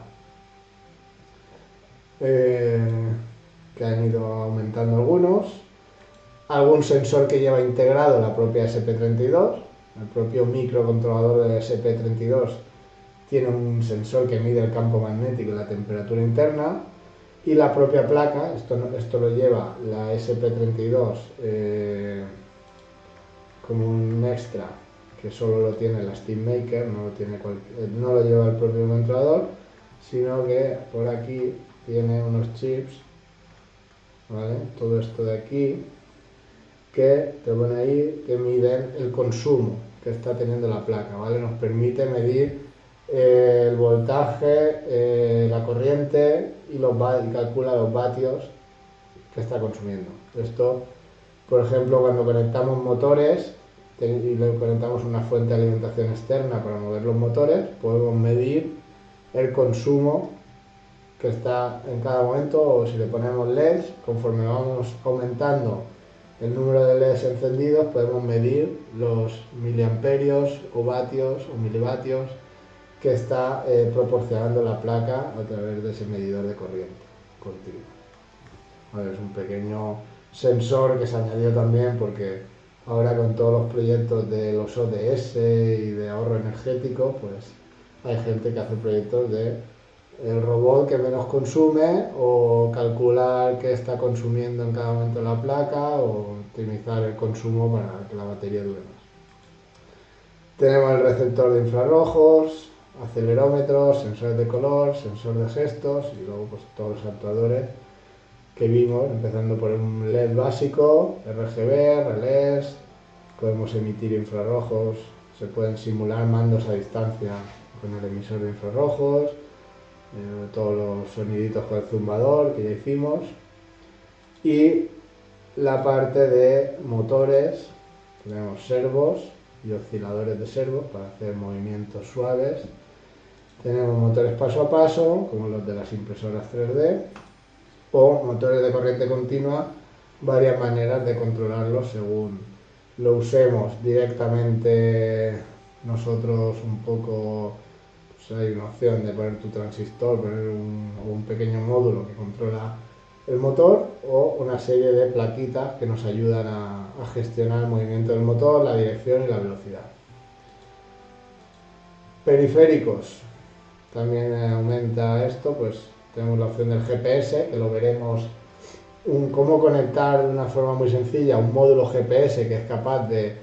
que han ido aumentando algunos. Algún sensor que lleva integrado la propia SP32, el propio microcontrolador de SP32 tiene un sensor que mide el campo magnético y la temperatura interna, y la propia placa, esto lo lleva la SP32 como un extra que solo lo tiene la SteamMaker, no lo lleva el propio controlador, sino que por aquí tiene unos chips, ¿vale? Todo esto de aquí que te pone ahí que miden el consumo que está teniendo la placa, ¿vale? Nos permite medir el voltaje, la corriente y calcula los vatios que está consumiendo. Esto, por ejemplo, cuando conectamos motores y le conectamos una fuente de alimentación externa para mover los motores, podemos medir el consumo que está en cada momento, o si le ponemos LEDs, conforme vamos aumentando el número de LEDs encendidos, podemos medir los miliamperios o vatios o milivatios que está proporcionando la placa a través de ese medidor de corriente continua. Bueno, es un pequeño sensor que se añadió también porque ahora con todos los proyectos de los ODS y de ahorro energético, pues hay gente que hace proyectos de el robot que menos consume, o calcular qué está consumiendo en cada momento la placa, o optimizar el consumo para que la batería dure más. Tenemos el receptor de infrarrojos, acelerómetros, sensor de color, sensor de gestos y luego pues todos los actuadores que vimos, empezando por un LED básico, RGB, relés, podemos emitir infrarrojos, se pueden simular mandos a distancia con el emisor de infrarrojos, todos los soniditos con el zumbador que ya hicimos, y la parte de motores, tenemos servos y osciladores de servos para hacer movimientos suaves. Tenemos motores paso a paso, como los de las impresoras 3D, o motores de corriente continua, varias maneras de controlarlos según lo usemos directamente nosotros un poco. Pues hay una opción de poner tu transistor, poner un pequeño módulo que controla el motor, o una serie de plaquitas que nos ayudan a gestionar el movimiento del motor, la dirección y la velocidad. Periféricos, también aumenta esto, pues tenemos la opción del GPS, que lo veremos, cómo conectar de una forma muy sencilla un módulo GPS que es capaz de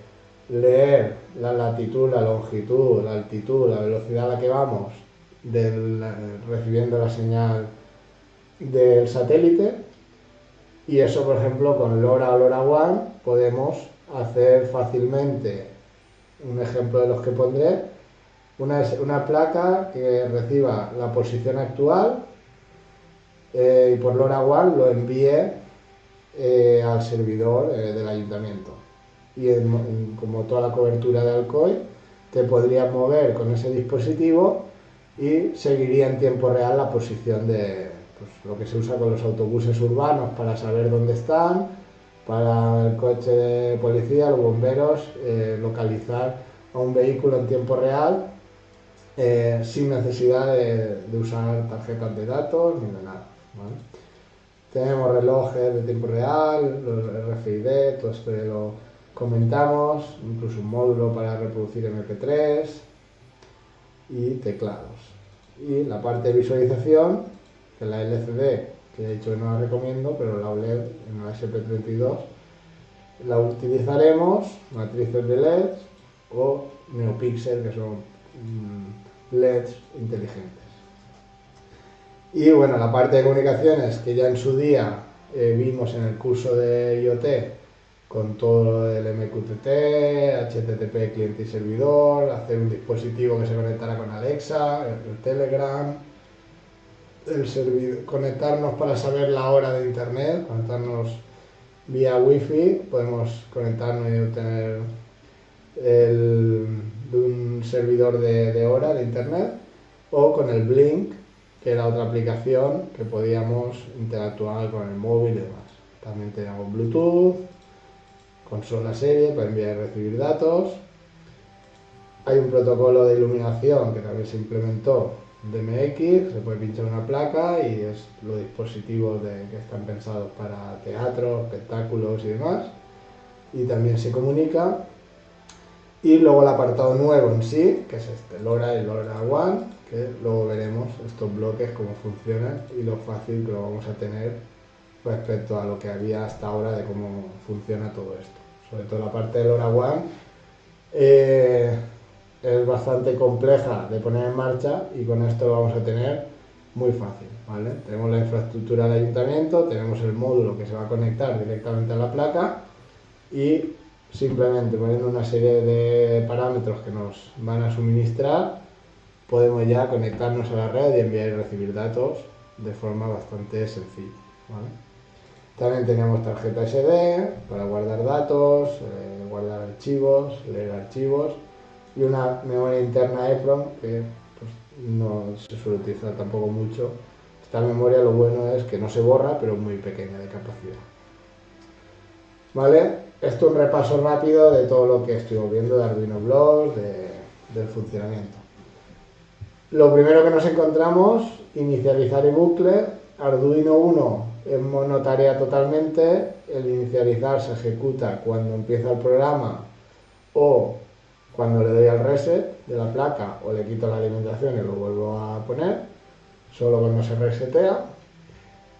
leer la latitud, la longitud, la altitud, la velocidad a la que vamos recibiendo la señal del satélite, y eso, por ejemplo, con LoRa o LoRaWAN podemos hacer fácilmente, un ejemplo de los que pondré, una placa que reciba la posición actual y por LoRaWAN lo envíe al servidor del ayuntamiento, y como toda la cobertura de Alcoy te podrías mover con ese dispositivo y seguiría en tiempo real la posición de lo que se usa con los autobuses urbanos para saber dónde están, para el coche de policía, los bomberos, localizar a un vehículo en tiempo real sin necesidad de usar tarjetas de datos ni de nada, ¿vale? Tenemos relojes de tiempo real, los RFID, todo esto ya lo comentamos, incluso un módulo para reproducir MP3 y teclados. Y la parte de visualización, que la LCD, que he dicho que no la recomiendo, pero la OLED en la SP32 la utilizaremos, matrices de LEDs o NeoPixel, que son LEDs inteligentes. Y bueno, la parte de comunicaciones, que ya en su día vimos en el curso de IoT, con todo el MQTT, HTTP cliente y servidor, hacer un dispositivo que se conectara con Alexa, el Telegram, conectarnos para saber la hora de internet, conectarnos vía wifi, podemos conectarnos y obtener de un servidor de hora de internet, o con el Blink, que era otra aplicación que podíamos interactuar con el móvil y demás. También teníamos Bluetooth, consola serie para enviar y recibir datos. Hay un protocolo de iluminación que también se implementó, DMX, se puede pinchar una placa y es los dispositivos que están pensados para teatro, espectáculos y demás, y también se comunica. Y luego el apartado nuevo en sí, que es este LoRa y LoRaWAN, que luego veremos estos bloques cómo funcionan y lo fácil que lo vamos a tener respecto a lo que había hasta ahora de cómo funciona todo esto. Sobre todo la parte de LoRaWAN es bastante compleja de poner en marcha, y con esto lo vamos a tener muy fácil, ¿vale? Tenemos la infraestructura del ayuntamiento, tenemos el módulo que se va a conectar directamente a la placa, y simplemente poniendo una serie de parámetros que nos van a suministrar, podemos ya conectarnos a la red y enviar y recibir datos de forma bastante sencilla, ¿vale? También tenemos tarjeta SD para guardar datos, guardar archivos, leer archivos, y una memoria interna EEPROM que pues, no se suele utilizar tampoco mucho. Esta memoria, lo bueno es que no se borra, pero muy pequeña de capacidad. ¿Vale? Esto es un repaso rápido de todo lo que estuvimos viendo de Arduino Blocks, del funcionamiento. Lo primero que nos encontramos, inicializar y bucle. Arduino 1 es monotarea totalmente. El inicializar se ejecuta cuando empieza el programa o cuando le doy al reset de la placa, o le quito la alimentación y lo vuelvo a poner, solo cuando se resetea.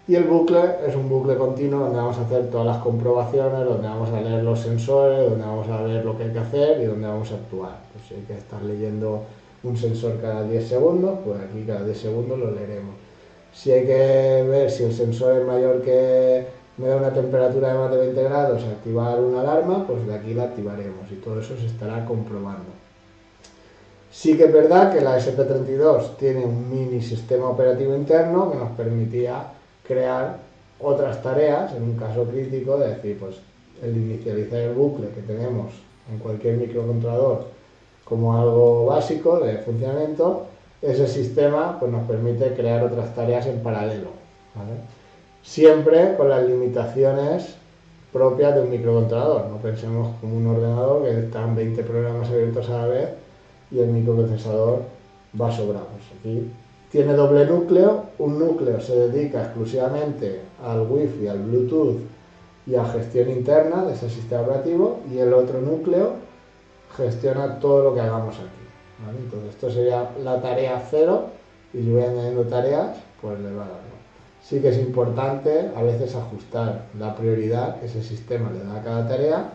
Y el bucle es un bucle continuo donde vamos a hacer todas las comprobaciones, donde vamos a leer los sensores, donde vamos a ver lo que hay que hacer y donde vamos a actuar. Pues si hay que estar leyendo un sensor cada 10 segundos, pues aquí cada 10 segundos lo leeremos. Si hay que ver si el sensor es mayor que me da una temperatura de más de 20 grados, activar una alarma, pues de aquí la activaremos y todo eso se estará comprobando. Sí que es verdad que la SP32 tiene un mini sistema operativo interno que nos permitía crear otras tareas en un caso crítico, de decir, pues el inicializar el bucle que tenemos en cualquier microcontrolador como algo básico de funcionamiento, ese sistema pues, nos permite crear otras tareas en paralelo, ¿vale? Siempre con las limitaciones propias de un microcontrolador. No pensemos como un ordenador que están 20 programas abiertos a la vez y el microprocesador va sobrado. Aquí tiene doble núcleo, un núcleo se dedica exclusivamente al Wi-Fi, al Bluetooth y a gestión interna de ese sistema operativo y el otro núcleo gestiona todo lo que hagamos aquí, ¿vale? Entonces esto sería la tarea 0 y si voy añadiendo tareas, pues le va dando. Sí que es importante a veces ajustar la prioridad que ese sistema le da a cada tarea,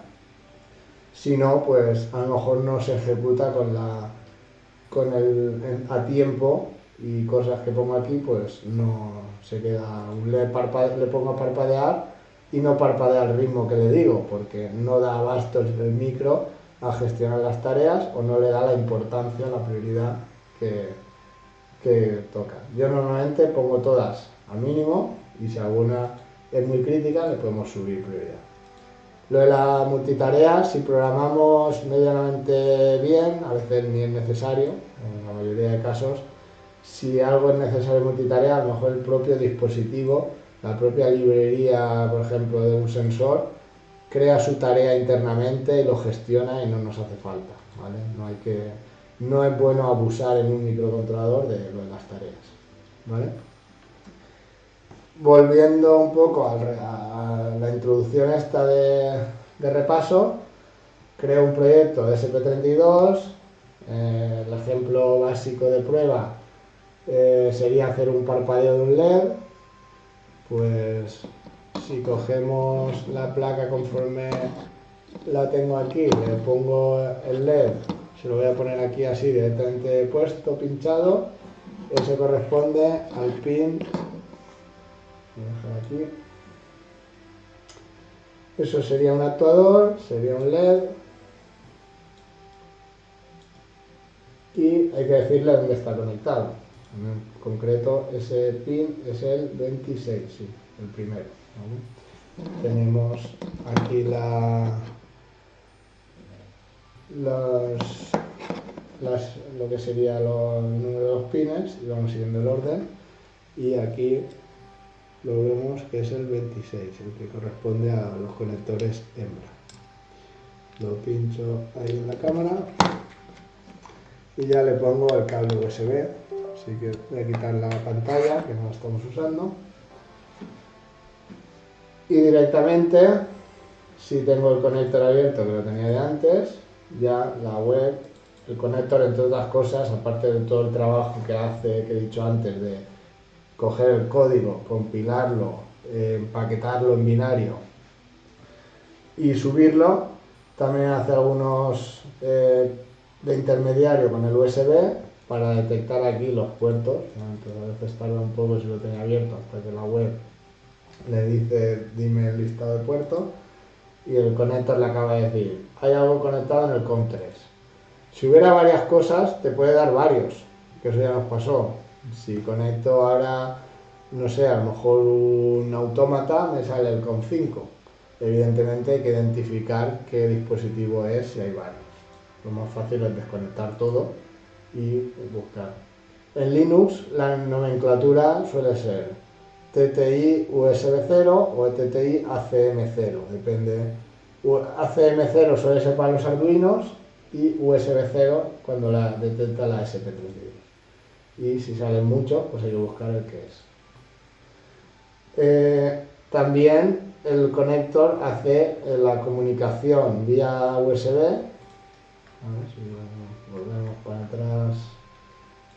si no, pues a lo mejor no se ejecuta a tiempo y cosas que pongo aquí, pues no se queda, le pongo a parpadear y no parpadea al ritmo que le digo, porque no da abasto el micro a gestionar las tareas o no le da la importancia, la prioridad que toca. Yo normalmente pongo todas al mínimo y si alguna es muy crítica le podemos subir prioridad. Lo de la multitarea, si programamos medianamente bien, a veces ni es necesario, en la mayoría de casos, si algo es necesario multitarea, a lo mejor el propio dispositivo, la propia librería, por ejemplo, de un sensor, crea su tarea internamente y lo gestiona y no nos hace falta, ¿vale? No es bueno abusar en un microcontrolador de lo de las tareas, ¿vale? Volviendo un poco a la introducción esta de repaso, creo un proyecto de SP32, el ejemplo básico de prueba sería hacer un parpadeo de un LED, pues si cogemos la placa conforme la tengo aquí, le pongo el LED, se lo voy a poner aquí así directamente puesto, pinchado, eso corresponde al pin. Voy a dejar aquí. Eso sería un actuador, sería un LED y hay que decirle dónde está conectado. En concreto ese pin es el 26, sí, el primero, ¿vale? Tenemos aquí lo que sería el número de los pines y vamos siguiendo el orden y aquí lo vemos que es el 26, el que corresponde a los conectores hembra. Lo pincho ahí en la cámara y ya le pongo el cable USB, así que voy a quitar la pantalla que no la estamos usando y directamente, si tengo el conector abierto que lo tenía de antes, ya la web, el conector entre otras cosas, aparte de todo el trabajo que hace, que he dicho antes, de coger el código, compilarlo, empaquetarlo en binario y subirlo, también hace algunos de intermediario con el USB para detectar aquí los puertos. Entonces a veces tarda un poco si lo tenía abierto hasta que la web le dice dime el listado de puertos y el conector le acaba de decir hay algo conectado en el COM3. Si hubiera varias cosas te puede dar varios, que eso ya nos pasó. Si conecto ahora, no sé, a lo mejor un autómata me sale el COM5. Evidentemente hay que identificar qué dispositivo es si hay varios. Lo más fácil es desconectar todo y buscar. En Linux la nomenclatura suele ser TTI USB 0 o TTI ACM 0, depende. ACM 0 suele ser para los Arduinos y USB 0 cuando la detecta la SP32. Y si salen muchos, pues hay que buscar el que es. También el conector hace la comunicación vía USB. A ver si volvemos para atrás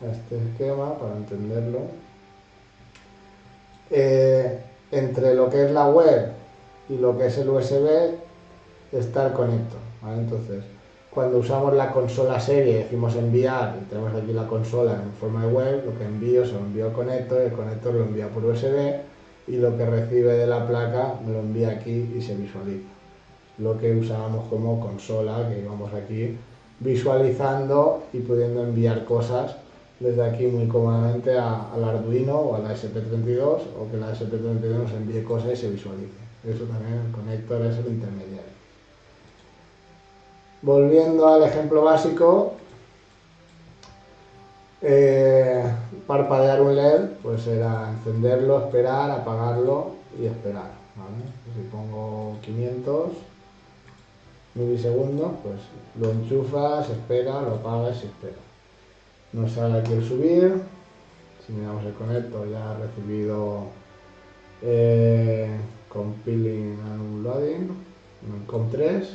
a este esquema para entenderlo. entre lo que es la web y lo que es el USB está el conector, ¿vale? Entonces, cuando usamos la consola serie, decimos enviar, y tenemos aquí la consola en forma de web, lo que envío se lo envío al conector, el conector lo envía por USB y lo que recibe de la placa me lo envía aquí y se visualiza. Lo que usábamos como consola, que íbamos aquí visualizando y pudiendo enviar cosas desde aquí muy cómodamente al Arduino o a la SP32, o que la SP32 nos envíe cosas y se visualice. Eso también, el conector es el intermediario. Volviendo al ejemplo básico, parpadear un LED, pues era encenderlo, esperar, apagarlo y esperar, ¿vale? Si pongo 500 milisegundos, pues lo enchufas, espera, lo apagas y espera. Nos sale aquí el subir. Si miramos el conector, ya ha recibido compiling and unloading en COM3,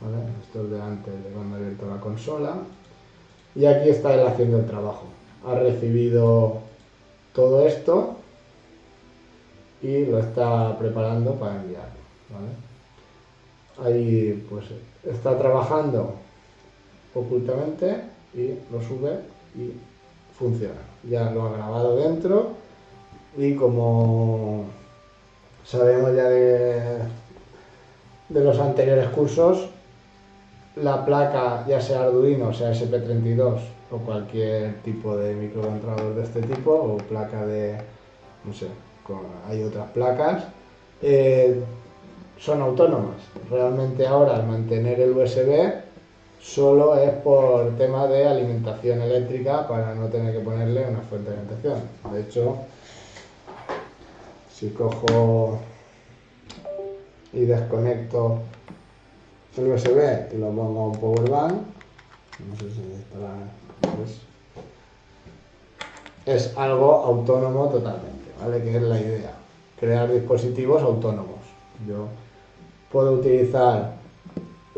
¿vale? Esto es de antes de cuando he abierto la consola. Y aquí está él haciendo el trabajo. Ha recibido todo esto y lo está preparando para enviar, ¿vale? Ahí pues está trabajando ocultamente y lo sube y funciona. Ya lo ha grabado dentro y como sabemos ya de los anteriores cursos, la placa, ya sea Arduino, sea SP32 o cualquier tipo de microcontrolador de este tipo, o placa de, no sé, hay otras placas, son autónomas. Realmente ahora al mantener el USB solo es por tema de alimentación eléctrica para no tener que ponerle una fuente de alimentación. De hecho, si cojo y desconecto el USB y lo pongo a un power bank, no sé si estará, pues, es algo autónomo totalmente, ¿vale? Que es la idea, crear dispositivos autónomos. Yo puedo utilizar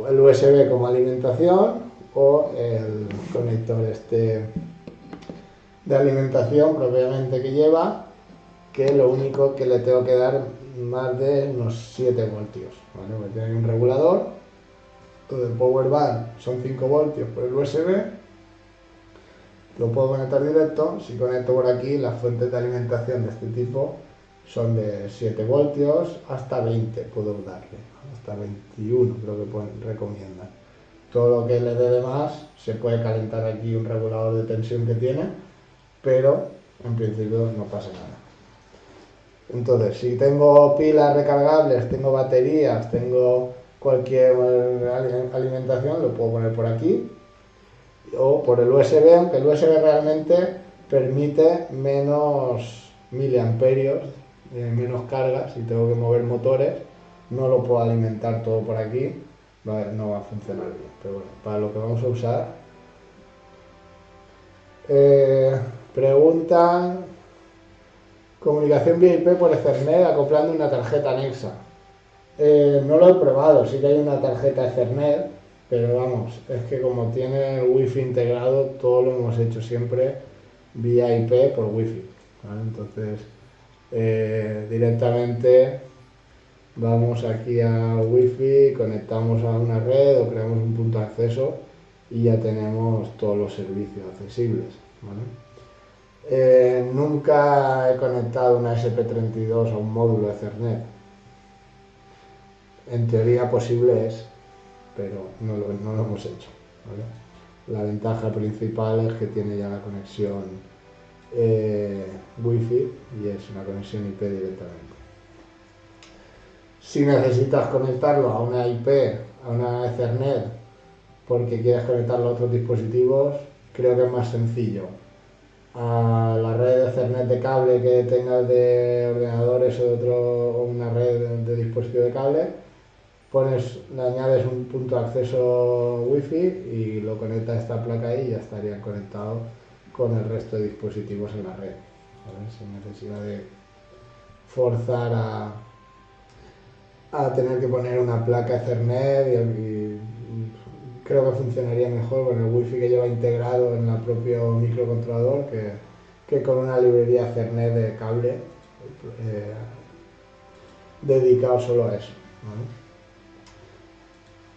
el USB como alimentación o el conector este de alimentación propiamente que lleva, que lo único que le tengo que dar más de unos 7 voltios, ¿vale? Porque tiene un regulador, todo el power bank son 5 voltios por el USB, lo puedo conectar directo. Si conecto por aquí, las fuentes de alimentación de este tipo son de 7 voltios hasta 20 puedo darle, hasta 21 creo que recomiendan. Todo lo que le dé de más se puede calentar aquí un regulador de tensión que tiene, pero en principio no pasa nada. Entonces, si tengo pilas recargables, tengo baterías, tengo cualquier alimentación, lo puedo poner por aquí o por el USB, aunque el USB realmente permite menos miliamperios, menos carga. Si tengo que mover motores, no lo puedo alimentar todo por aquí, no va a funcionar bien, pero bueno, para lo que vamos a usar. Pregunta: comunicación vía IP por Ethernet acoplando una tarjeta anexa. No lo he probado, sí que hay una tarjeta Ethernet, pero vamos, es que como tiene el wifi integrado, todo lo hemos hecho siempre vía IP por wifi, ¿vale? Entonces directamente vamos aquí a wifi, conectamos a una red o creamos un punto de acceso y ya tenemos todos los servicios accesibles, ¿vale? Nunca he conectado una SP32 a un módulo Ethernet. En teoría posible es, pero no lo hemos hecho, ¿vale? La ventaja principal es que tiene ya la conexión Wi-Fi y es una conexión IP directamente. Si necesitas conectarlo a una IP, a una Ethernet, porque quieres conectarlo a otros dispositivos, creo que es más sencillo. A la red de Ethernet de cable que tengas de ordenadores o una red de dispositivo de cable, le añades un punto de acceso wifi y lo conectas a esta placa ahí y ya estaría conectado con el resto de dispositivos en la red, ¿vale? Sin necesidad de forzar a tener que poner una placa Ethernet y creo que funcionaría mejor con el wifi que lleva integrado en el propio microcontrolador que con una librería Ethernet de cable dedicado solo a eso.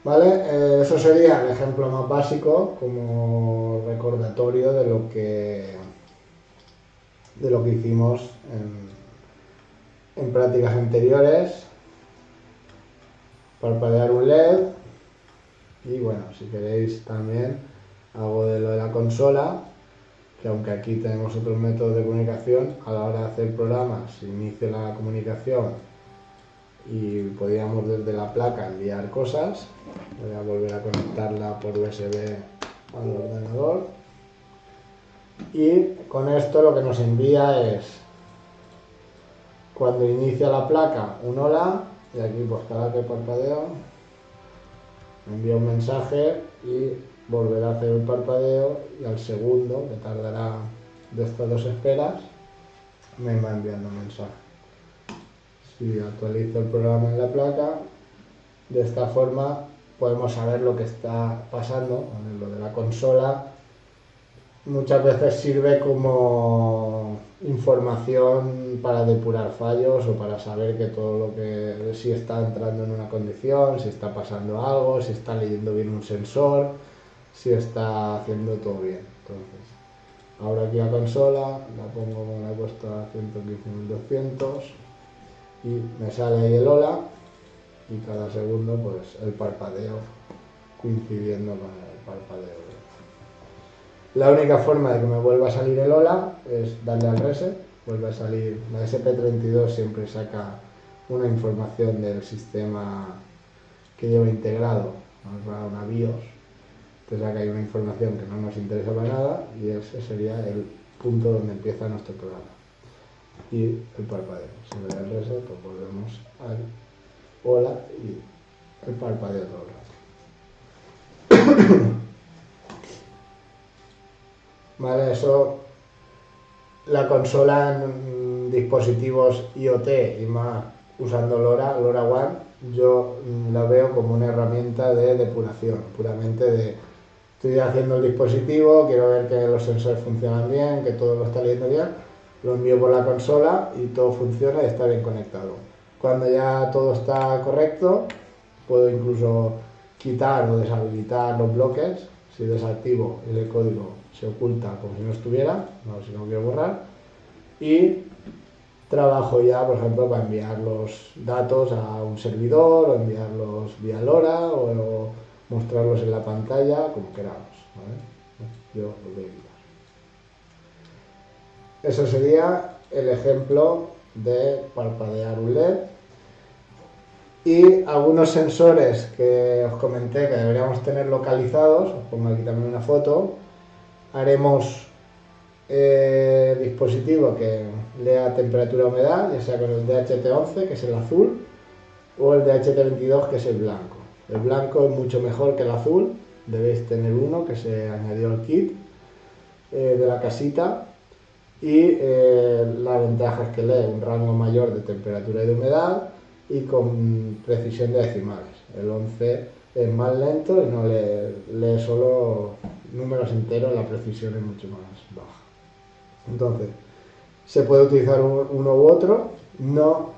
¿Vale? Eso sería el ejemplo más básico como recordatorio de lo que hicimos en prácticas anteriores. Parpadear un LED. Y bueno, si queréis también hago de lo de la consola, que aunque aquí tenemos otros métodos de comunicación, a la hora de hacer programas se inicia la comunicación y podríamos desde la placa enviar cosas. Voy a volver a conectarla por USB al ordenador. Y con esto lo que nos envía es, cuando inicia la placa, un hola, y aquí pues cada que parpadeo me envía un mensaje y volverá a hacer el parpadeo, y al segundo, que tardará de estas dos esperas, me va enviando un mensaje. Si actualizo el programa en la placa, de esta forma podemos saber lo que está pasando. Lo de la consola muchas veces sirve como información para depurar fallos o para saber que todo lo que, si está entrando en una condición, si está pasando algo, si está leyendo bien un sensor, si está haciendo todo bien. Entonces, ahora aquí la consola, la pongo como la he puesto a 115.200 y me sale ahí el hola, y cada segundo pues el parpadeo coincidiendo con el parpadeo. La única forma de que me vuelva a salir el hola es darle al reset, vuelve a salir. La SP32 siempre saca una información del sistema que lleva integrado, una BIOS, te saca ahí una información que no nos interesa para nada, y ese sería el punto donde empieza nuestro programa. Y el parpadeo, si le doy al reset, pues volvemos al hola y el parpadeo todo el rato. Vale, eso, la consola en dispositivos IoT y más usando LoRaWAN, yo la veo como una herramienta de depuración, puramente de estoy haciendo el dispositivo, quiero ver que los sensores funcionan bien, que todo lo está leyendo bien, lo envío por la consola y todo funciona y está bien conectado. Cuando ya todo está correcto, puedo incluso quitar o deshabilitar los bloques. Si desactivo el código se oculta como si no estuviera, no, si no quiero borrar, y trabajo ya, por ejemplo, para enviar los datos a un servidor o enviarlos vía LoRa o mostrarlos en la pantalla, como queramos, ¿vale? Yo lo voy a quitar. Eso sería el ejemplo de parpadear un LED. Y algunos sensores que os comenté que deberíamos tener localizados, os pongo aquí también una foto. Haremos dispositivo que lea temperatura y humedad, ya sea con el DHT11, que es el azul, o el DHT22, que es el blanco. El blanco es mucho mejor que el azul, debéis tener uno que se añadió al kit de la casita, y la ventaja es que lee un rango mayor de temperatura y de humedad y con precisión de decimales. El 11 es más lento y no lee solo números enteros, la precisión es mucho más baja. Entonces, se puede utilizar uno u otro, no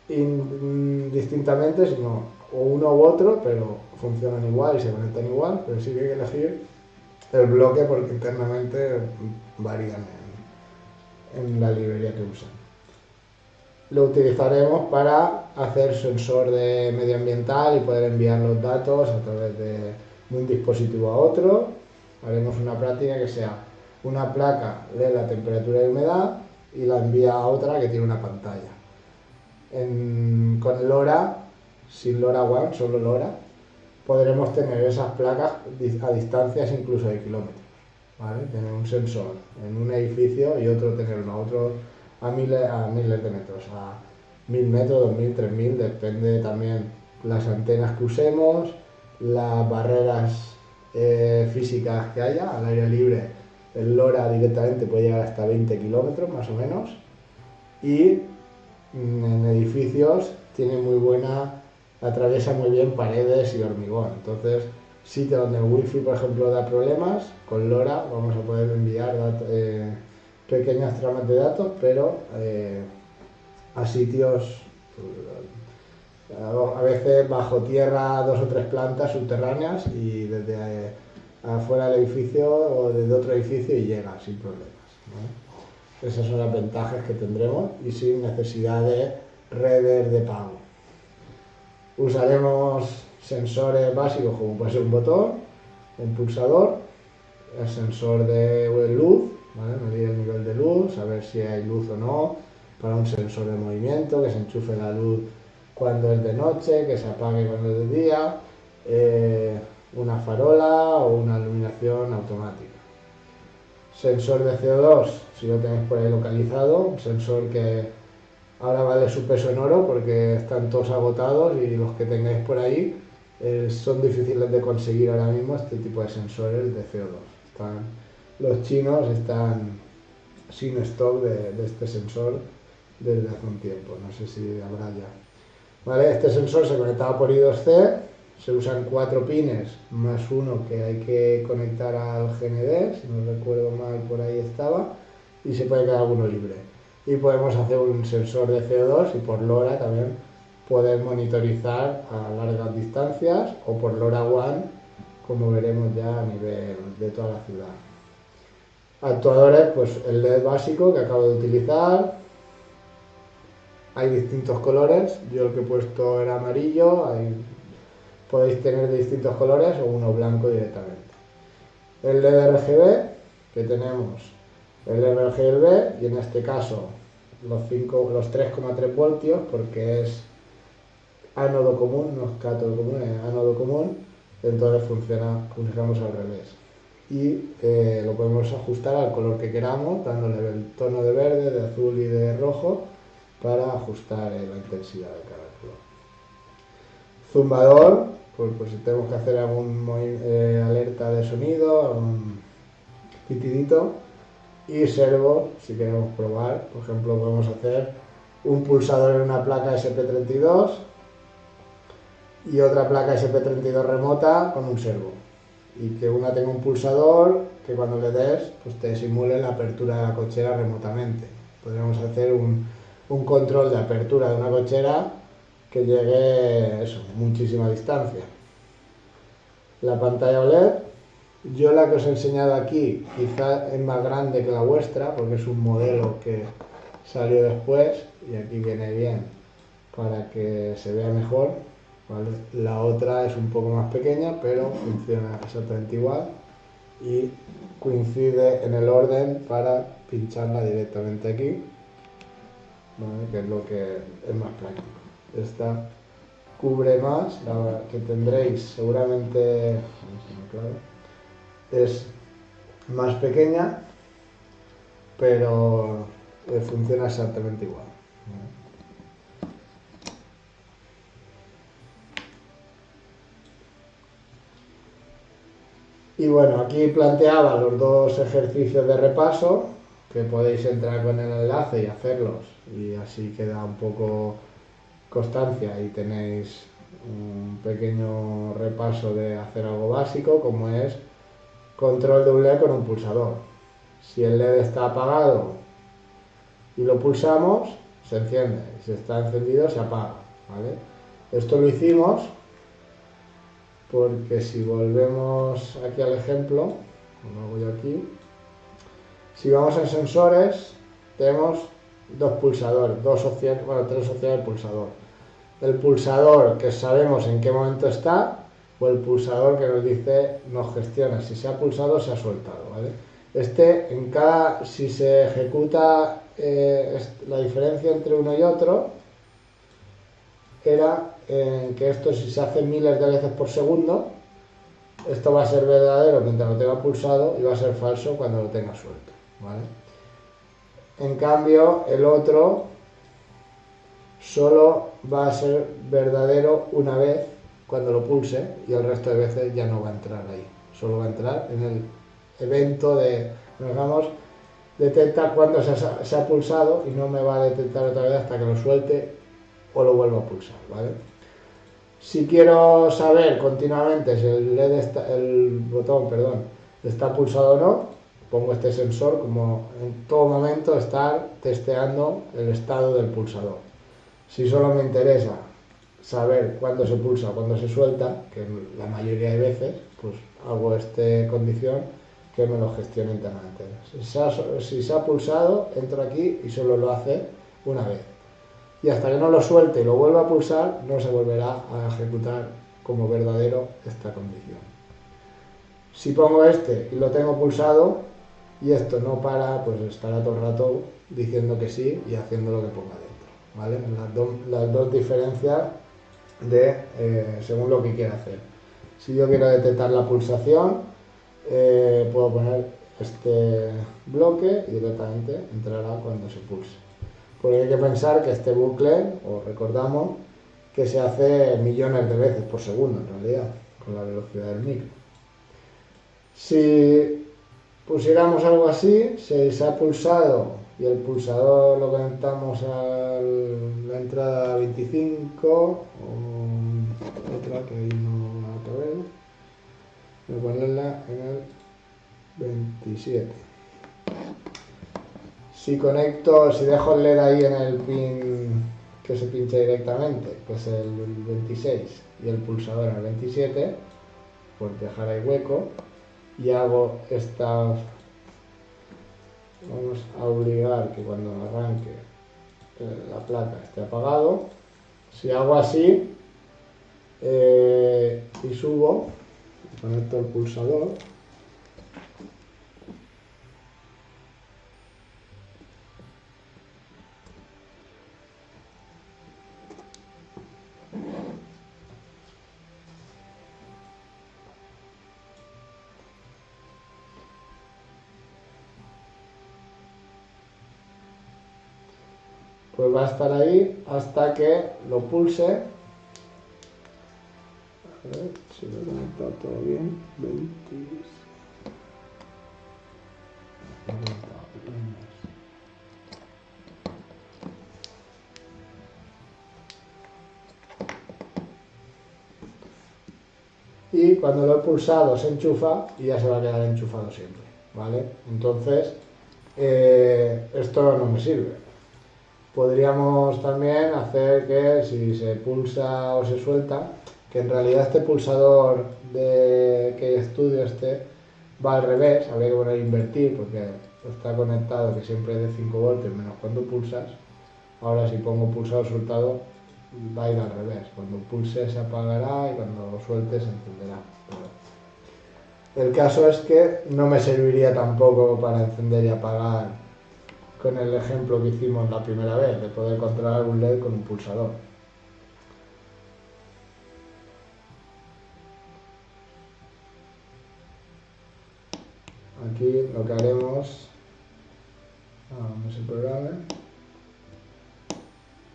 indistintamente, sino o uno u otro, pero funcionan igual y se conectan igual, pero sí que hay que elegir el bloque porque internamente varían en la librería que usan. Lo utilizaremos para hacer sensor de medioambiental y poder enviar los datos a través de un dispositivo a otro. Haremos una práctica que sea una placa lee la temperatura y humedad y la envía a otra que tiene una pantalla. Con LoRa, sin LoRaWAN, solo LoRa, podremos tener esas placas a distancias incluso de kilómetros, ¿vale? Tener un sensor en un edificio y otro tenerlo a otro a miles de metros, a 1000 metros, 2000, 3000, depende también las antenas que usemos, las barreras físicas que haya. Al aire libre el LoRa directamente puede llegar hasta 20 kilómetros más o menos, y en edificios tiene muy buena, atraviesa muy bien paredes y hormigón. Entonces, sitios donde el wifi, por ejemplo, da problemas, con LoRa vamos a poder enviar pequeñas tramas de datos, pero a sitios A veces bajo tierra 2 o 3 plantas subterráneas y desde afuera del edificio o desde otro edificio y llega sin problemas, ¿no? Esas son las ventajas que tendremos y sin necesidad de redes de pago. Usaremos sensores básicos como puede ser un botón, un pulsador, el sensor de luz, ¿vale? Medir el nivel de luz, saber si hay luz o no, para un sensor de movimiento, que se enchufe la luz cuando es de noche, que se apague cuando es de día, una farola o una iluminación automática. Sensor de CO2, si lo tenéis por ahí localizado, un sensor que ahora vale su peso en oro porque están todos agotados y los que tengáis por ahí son difíciles de conseguir ahora mismo este tipo de sensores de CO2. Los chinos están sin stock de este sensor desde hace un tiempo, no sé si habrá ya. ¿Vale? Este sensor se conectaba por I2C, se usan 4 pines más uno que hay que conectar al GND, si no recuerdo mal por ahí estaba, y se puede quedar alguno libre. Y podemos hacer un sensor de CO2 y por LoRa también poder monitorizar a largas distancias o por LoRaWAN, como veremos ya a nivel de toda la ciudad. Actuadores, pues el LED básico que acabo de utilizar. Hay distintos colores, yo el que he puesto era amarillo, podéis tener de distintos colores o uno blanco directamente. El LED RGB, que tenemos el RGB y en este caso los 3,3 voltios porque es ánodo común, no es cátodo común, es ánodo común, entonces funcionamos al revés. Y lo podemos ajustar al color que queramos, dándole el tono de verde, de azul y de rojo para ajustar la intensidad de cada color. Zumbador, pues si tenemos que hacer algún alerta de sonido, algún pitidito. Y servo, si queremos probar, por ejemplo, podemos hacer un pulsador en una placa SP32 y otra placa SP32 remota con un servo. Y que una tenga un pulsador que cuando le des, pues te simule la apertura de la cochera remotamente. Podríamos hacer un control de apertura de una cochera que llegue a muchísima distancia. La pantalla OLED, yo la que os he enseñado aquí quizá es más grande que la vuestra porque es un modelo que salió después y aquí viene bien para que se vea mejor, ¿vale? La otra es un poco más pequeña pero funciona exactamente igual y coincide en el orden para pincharla directamente aquí, ¿vale? Que es lo que es más práctico. Esta cubre más, la que tendréis seguramente es más pequeña, pero funciona exactamente igual. Y bueno, aquí planteaba los 2 ejercicios de repaso, que podéis entrar con el enlace y hacerlos, y así queda un poco constancia y tenéis un pequeño repaso de hacer algo básico, como es control de un LED con un pulsador. Si el LED está apagado y lo pulsamos, se enciende. Si está encendido, se apaga, ¿vale? Esto lo hicimos porque si volvemos aquí al ejemplo, como hago yo aquí, si vamos en sensores, tenemos 2 pulsadores, 3 opciones de pulsador. El pulsador que sabemos en qué momento está, o el pulsador que nos dice, nos gestiona si se ha pulsado o se ha soltado, ¿vale? Si se ejecuta la diferencia entre uno y otro, era que esto si se hace miles de veces por segundo, esto va a ser verdadero mientras lo tenga pulsado y va a ser falso cuando lo tenga suelto, ¿vale? En cambio, el otro solo va a ser verdadero una vez cuando lo pulse y el resto de veces ya no va a entrar ahí. Solo va a entrar en el evento digamos, detecta cuando se ha pulsado y no me va a detectar otra vez hasta que lo suelte o lo vuelva a pulsar, ¿vale? Si quiero saber continuamente si el botón está pulsado o no, pongo este sensor como en todo momento estar testeando el estado del pulsador. Si solo me interesa saber cuándo se pulsa o cuándo se suelta, que la mayoría de veces, pues hago esta condición que me lo gestione internamente. Si se ha pulsado, entro aquí y solo lo hace una vez. Y hasta que no lo suelte y lo vuelva a pulsar, no se volverá a ejecutar como verdadero esta condición. Si pongo este y lo tengo pulsado y esto no para, pues estará todo el rato diciendo que sí y haciendo lo que ponga dentro, ¿vale? Las dos diferencias según lo que quiera hacer. Si yo quiero detectar la pulsación, puedo poner este bloque y directamente entrará cuando se pulse. Porque hay que pensar que este bucle, os recordamos, que se hace millones de veces por segundo en realidad, con la velocidad del micro. Si pusiéramos algo así, se ha pulsado y el pulsador lo conectamos a la entrada 25 o otra que ahí no la acabé, voy a ponerla en el 27. Si dejo el LED ahí en el pin que se pinche directamente, que es el 26, y el pulsador en el 27, pues dejar ahí hueco y hago esta. Vamos a obligar que cuando arranque la placa esté apagado. Si hago así y subo, conecto el pulsador, pues va a estar ahí hasta que lo pulse. A ver si lo he conectado todo bien. 26. Y cuando lo he pulsado se enchufa y ya se va a quedar enchufado siempre, ¿vale? Entonces, esto no me sirve. Podríamos también hacer que si se pulsa o se suelta, que en realidad este pulsador que estudio va al revés, habría que poner invertir porque está conectado que siempre es de 5 voltios menos cuando pulsas. Ahora si pongo pulsado soltado va a ir al revés, cuando pulse se apagará y cuando suelte se encenderá. El caso es que no me serviría tampoco para encender y apagar con el ejemplo que hicimos la primera vez, de poder controlar un LED con un pulsador. Aquí lo que haremos, no se programa,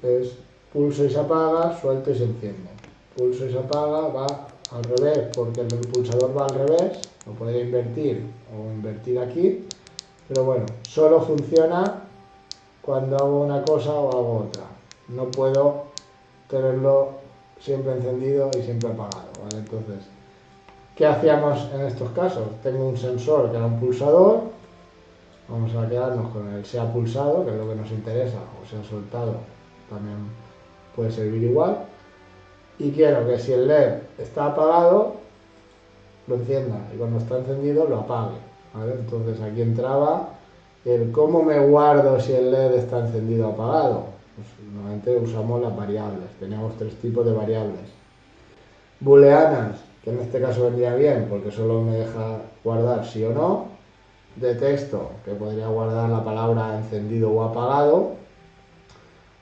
es pulso y se apaga, suelto y se enciende. Pulso y se apaga, va al revés, porque el pulsador va al revés, lo podría invertir o invertir aquí, pero bueno, solo funciona cuando hago una cosa o hago otra. No puedo tenerlo siempre encendido y siempre apagado, ¿vale? Entonces, ¿qué hacíamos en estos casos? Tengo un sensor que era un pulsador, vamos a quedarnos con el se ha pulsado, que es lo que nos interesa, o se ha soltado, también puede servir igual, y quiero que si el LED está apagado, lo encienda, y cuando está encendido lo apague, ¿vale? Entonces aquí entraba el cómo me guardo si el LED está encendido o apagado. Pues normalmente usamos las variables, teníamos 3 tipos de variables. Booleanas, que en este caso vendría bien porque solo me deja guardar sí o no. De texto, que podría guardar la palabra encendido o apagado.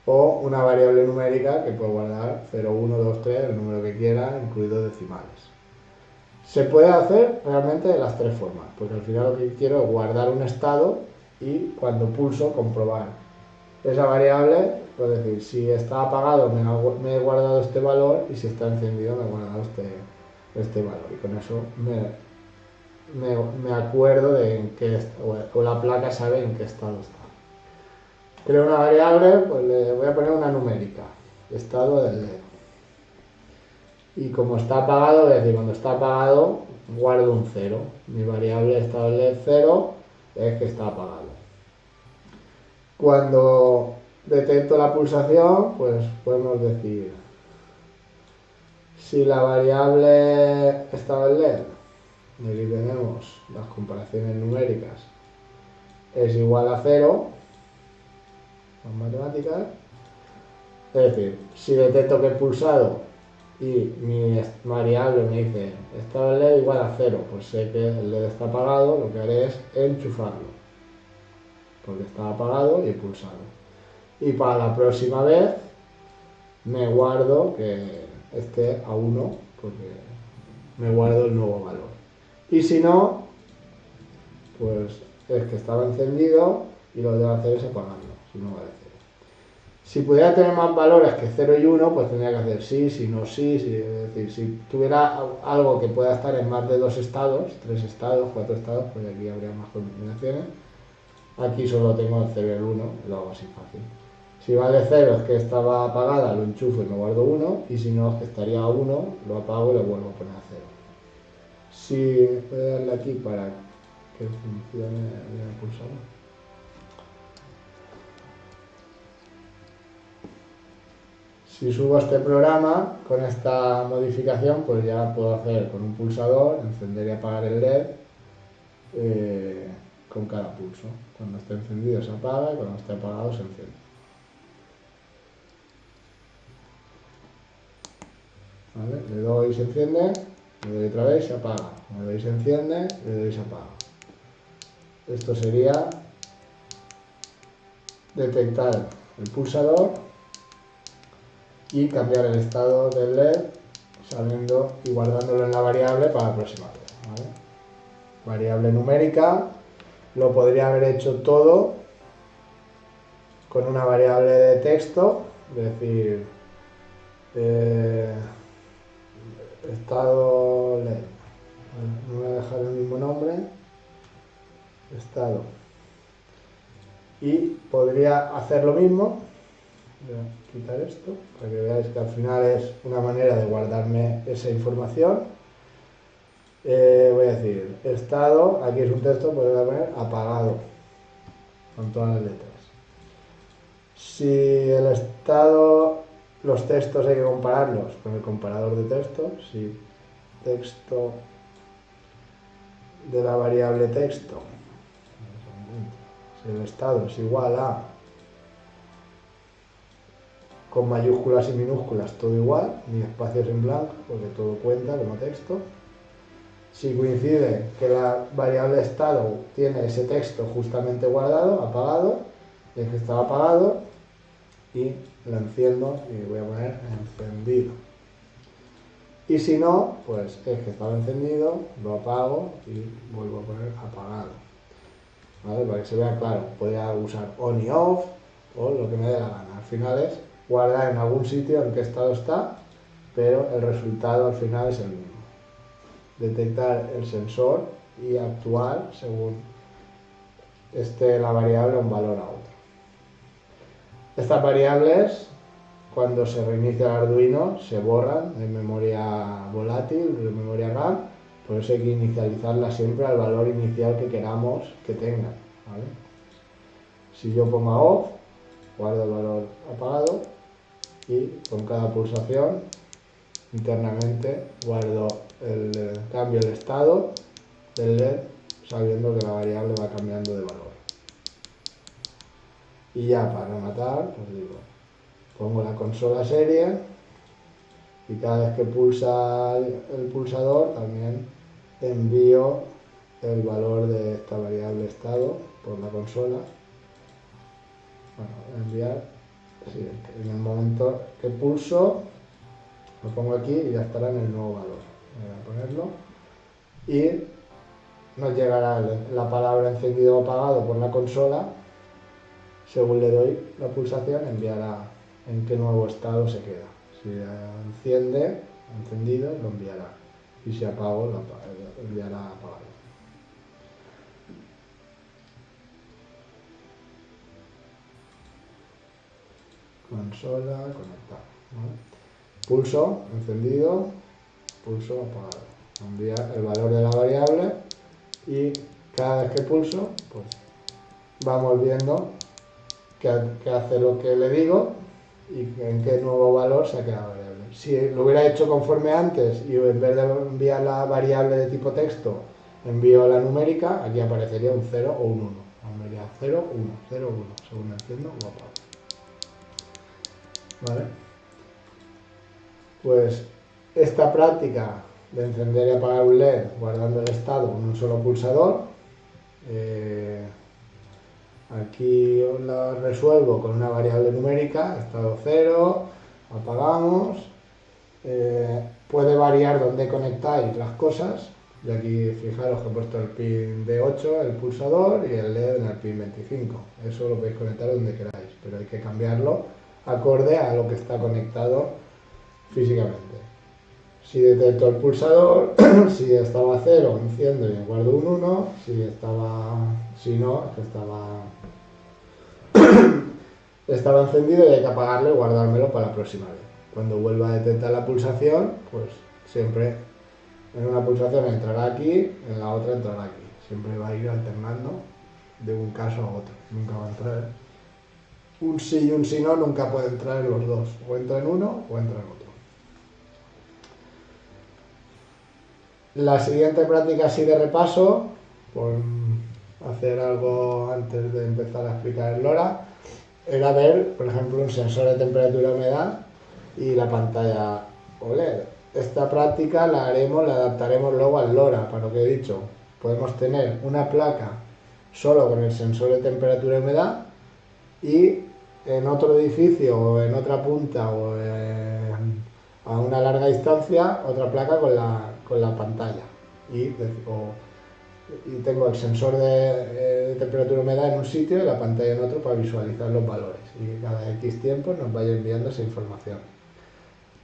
O una variable numérica que puede guardar 0, 1, 2, 3, el número que quiera, incluidos decimales. Se puede hacer realmente de las 3 formas, porque al final lo que quiero es guardar un estado y cuando pulso comprobar esa variable, es decir, si está apagado me he guardado este valor y si está encendido me he guardado este valor, y con eso me acuerdo de en qué o la placa sabe en qué estado está. Creo una variable, pues le voy a poner una numérica, estado del LED, y como está apagado, es decir, cuando está apagado guardo un 0, mi variable estado del LED 0 es que está apagado. Cuando detecto la pulsación, pues podemos decir, si la variable estaba en LED, y aquí tenemos las comparaciones numéricas, es igual a 0, las matemáticas, es decir, si detecto que he pulsado y mi variable me dice estado en LED igual a 0, pues sé que el LED está apagado, lo que haré es enchufarlo, porque está apagado y he pulsado. Y para la próxima vez me guardo que esté a 1, porque me guardo el nuevo valor. Y si no, pues es que estaba encendido y lo que debo hacer es apagarlo, si no vale 0. Si pudiera tener más valores que 0 y 1, pues tendría que hacer sí, si no, sí, sí. Es decir, si tuviera algo que pueda estar en más de 2 estados, 3 estados, 4 estados, pues aquí habría más combinaciones. Aquí solo tengo el 0 y el 1, lo hago así fácil. Si vale 0 es que estaba apagada, lo enchufo y me guardo 1, y si no es que estaría a 1, lo apago y lo vuelvo a poner a 0. Si voy a darle aquí para que funcione el pulsador. Si subo este programa con esta modificación, pues ya puedo hacer con un pulsador, encender y apagar el LED con cada pulso. Cuando esté encendido se apaga y cuando esté apagado se enciende. ¿Vale? Le doy y se enciende, le doy otra vez y se apaga. Le doy y se enciende, le doy y se apaga. Esto sería detectar el pulsador y cambiar el estado del LED sabiendo y guardándolo en la variable para la próxima vez. ¿Vale? Variable numérica, lo podría haber hecho todo con una variable de texto, es decir, estado LED, no voy a dejar el mismo nombre, estado, y podría hacer lo mismo. Voy a quitar esto para que veáis que al final es una manera de guardarme esa información. Voy a decir estado, aquí es un texto, pues voy a poner apagado con todas las letras. Si el estado, los textos hay que compararlos con el comparador de texto. Si texto de la variable texto, si el estado es igual a, con mayúsculas y minúsculas todo igual, ni espacios en blanco, porque todo cuenta como texto. Si coincide que la variable estado tiene ese texto justamente guardado, apagado, es que estaba apagado, y lo enciendo y voy a poner encendido. Y si no, pues es que estaba encendido, lo apago y vuelvo a poner apagado. ¿Vale? Para que se vea claro, podría usar on y off o lo que me dé la gana. Al final es guardar en algún sitio en qué estado está, pero el resultado al final es el mismo. Detectar el sensor y actuar según esté la variable un valor a otro. Estas variables, cuando se reinicia el Arduino, se borran en memoria volátil, en memoria RAM, por eso hay que inicializarla siempre al valor inicial que queramos que tengan. ¿Vale? Si yo pongo a off, guardo el valor apagado y con cada pulsación internamente guardo cambio el estado del LED sabiendo que la variable va cambiando de valor. Y ya para rematar, pues digo, pongo la consola serie y cada vez que pulsa el pulsador también envío el valor de esta variable estado por la consola. Bueno, enviar, sí, en el momento que pulso lo pongo aquí y ya estará en el nuevo valor. Voy a ponerlo y nos llegará la palabra encendido o apagado por la consola. Según le doy la pulsación, enviará en qué nuevo estado se queda. Si enciende, encendido, lo enviará. Y si apago, lo enviará apagado. Consola, conectar. ¿Vale? Pulso, encendido, pulso, apagado. Envía el valor de la variable y cada vez que pulso, pues vamos viendo que hace lo que le digo y en qué nuevo valor saque la variable. Si lo hubiera hecho conforme antes y en vez de enviar la variable de tipo texto envío la numérica, aquí aparecería un 0 o un 1. Enviaría 0, 1, 0, 1, según entiendo, lo apago. ¿Vale? Pues esta práctica de encender y apagar un LED guardando el estado en un solo pulsador, aquí la resuelvo con una variable numérica, estado 0, apagamos, puede variar donde conectáis las cosas, y aquí fijaros que he puesto el pin D8, el pulsador, y el LED en el pin 25, eso lo podéis conectar donde queráis, pero hay que cambiarlo acorde a lo que está conectado físicamente. Si detecto el pulsador, si estaba a 0, enciendo y guardo un 1, si no, estaba encendido y hay que apagarlo y guardármelo para la próxima vez. Cuando vuelva a detectar la pulsación, pues siempre en una pulsación entrará aquí, en la otra entrará aquí. Siempre va a ir alternando de un caso a otro. Nunca va a entrar un sí y un sí no, nunca puede entrar en los dos. O entra en uno o entra en otro. La siguiente práctica así de repaso, por hacer algo antes de empezar a explicar el LoRa, era ver, por ejemplo, un sensor de temperatura y humedad y la pantalla OLED. Esta práctica la adaptaremos luego al LoRa, para lo que he dicho. Podemos tener una placa solo con el sensor de temperatura y humedad y en otro edificio o en otra punta o a una larga distancia otra placa con la pantalla y tengo el sensor de temperatura y humedad en un sitio y la pantalla en otro para visualizar los valores y cada X tiempo nos vaya enviando esa información.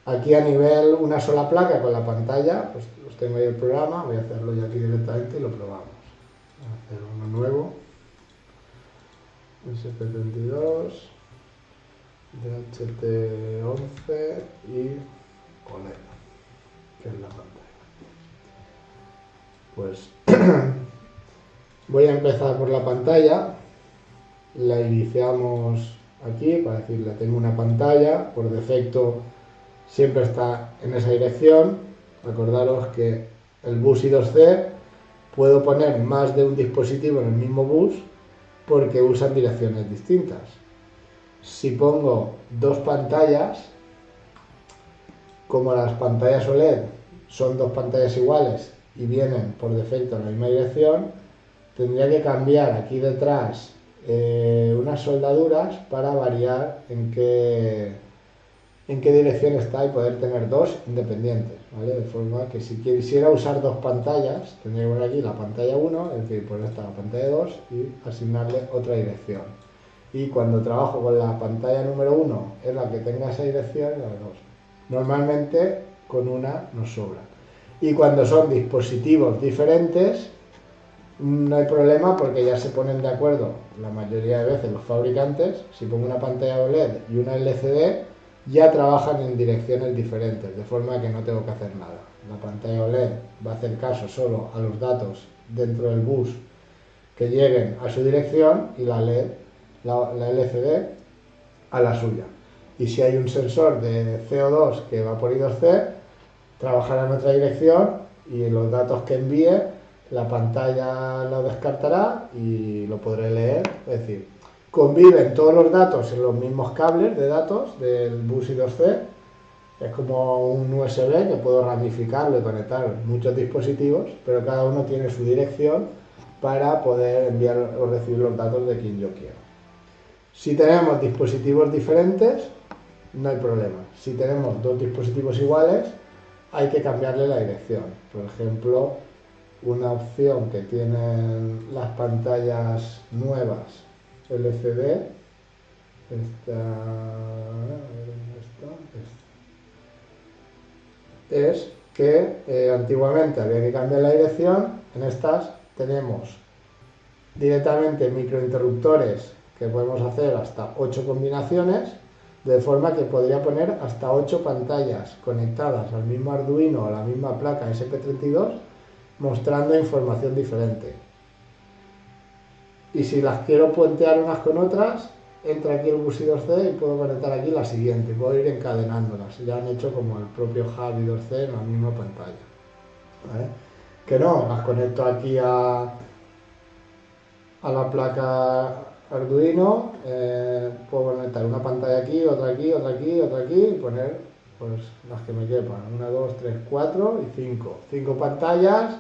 Aquí a nivel una sola placa con la pantalla, pues os tengo ahí el programa, voy a hacerlo ya aquí directamente y lo probamos. Voy a hacer uno nuevo, SP32, DHT11 y OLED, que es la pantalla. Pues voy a empezar por la pantalla, la iniciamos aquí para decirle tengo una pantalla, por defecto siempre está en esa dirección. Acordaros que el bus I2C puedo poner más de un dispositivo en el mismo bus porque usan direcciones distintas. Si pongo dos pantallas, como las pantallas OLED son dos pantallas iguales y vienen por defecto en la misma dirección, tendría que cambiar aquí detrás unas soldaduras para variar en qué dirección está y poder tener dos independientes, ¿vale? De forma que si quisiera usar dos pantallas, tendría que poner aquí la pantalla 1, es decir, poner esta la pantalla 2 y asignarle otra dirección. Y cuando trabajo con la pantalla número 1 es la que tenga esa dirección y la 2. Normalmente con una nos sobra. Y cuando son dispositivos diferentes, no hay problema porque ya se ponen de acuerdo la mayoría de veces los fabricantes. Si pongo una pantalla OLED y una LCD, ya trabajan en direcciones diferentes, de forma que no tengo que hacer nada. La pantalla OLED va a hacer caso solo a los datos dentro del bus que lleguen a su dirección y la LED, la LCD, a la suya. Y si hay un sensor de CO2 que va por I2C, trabajará en otra dirección y los datos que envíe la pantalla lo descartará y lo podré leer. Es decir, conviven todos los datos en los mismos cables de datos del bus I2C. Es como un USB que puedo ramificarlo y conectar muchos dispositivos, pero cada uno tiene su dirección para poder enviar o recibir los datos de quien yo quiero. Si tenemos dispositivos diferentes, no hay problema. Si tenemos dos dispositivos iguales, hay que cambiarle la dirección. Por ejemplo, una opción que tienen las pantallas nuevas LCD, es que antiguamente había que cambiar la dirección. En estas tenemos directamente microinterruptores que podemos hacer hasta 8 combinaciones, de forma que podría poner hasta 8 pantallas conectadas al mismo Arduino o a la misma placa SP32 mostrando información diferente. Y si las quiero puentear unas con otras, entra aquí el BUSI2C y puedo conectar aquí la siguiente, puedo ir encadenándolas, ya han hecho como el propio hub y 2C en la misma pantalla, ¿vale? Que no, las conecto aquí a la placa Arduino, puedo conectar una pantalla aquí, otra aquí, otra aquí, otra aquí y poner pues las que me quepan, 1, 2, 3, 4 y 5. 5 pantallas,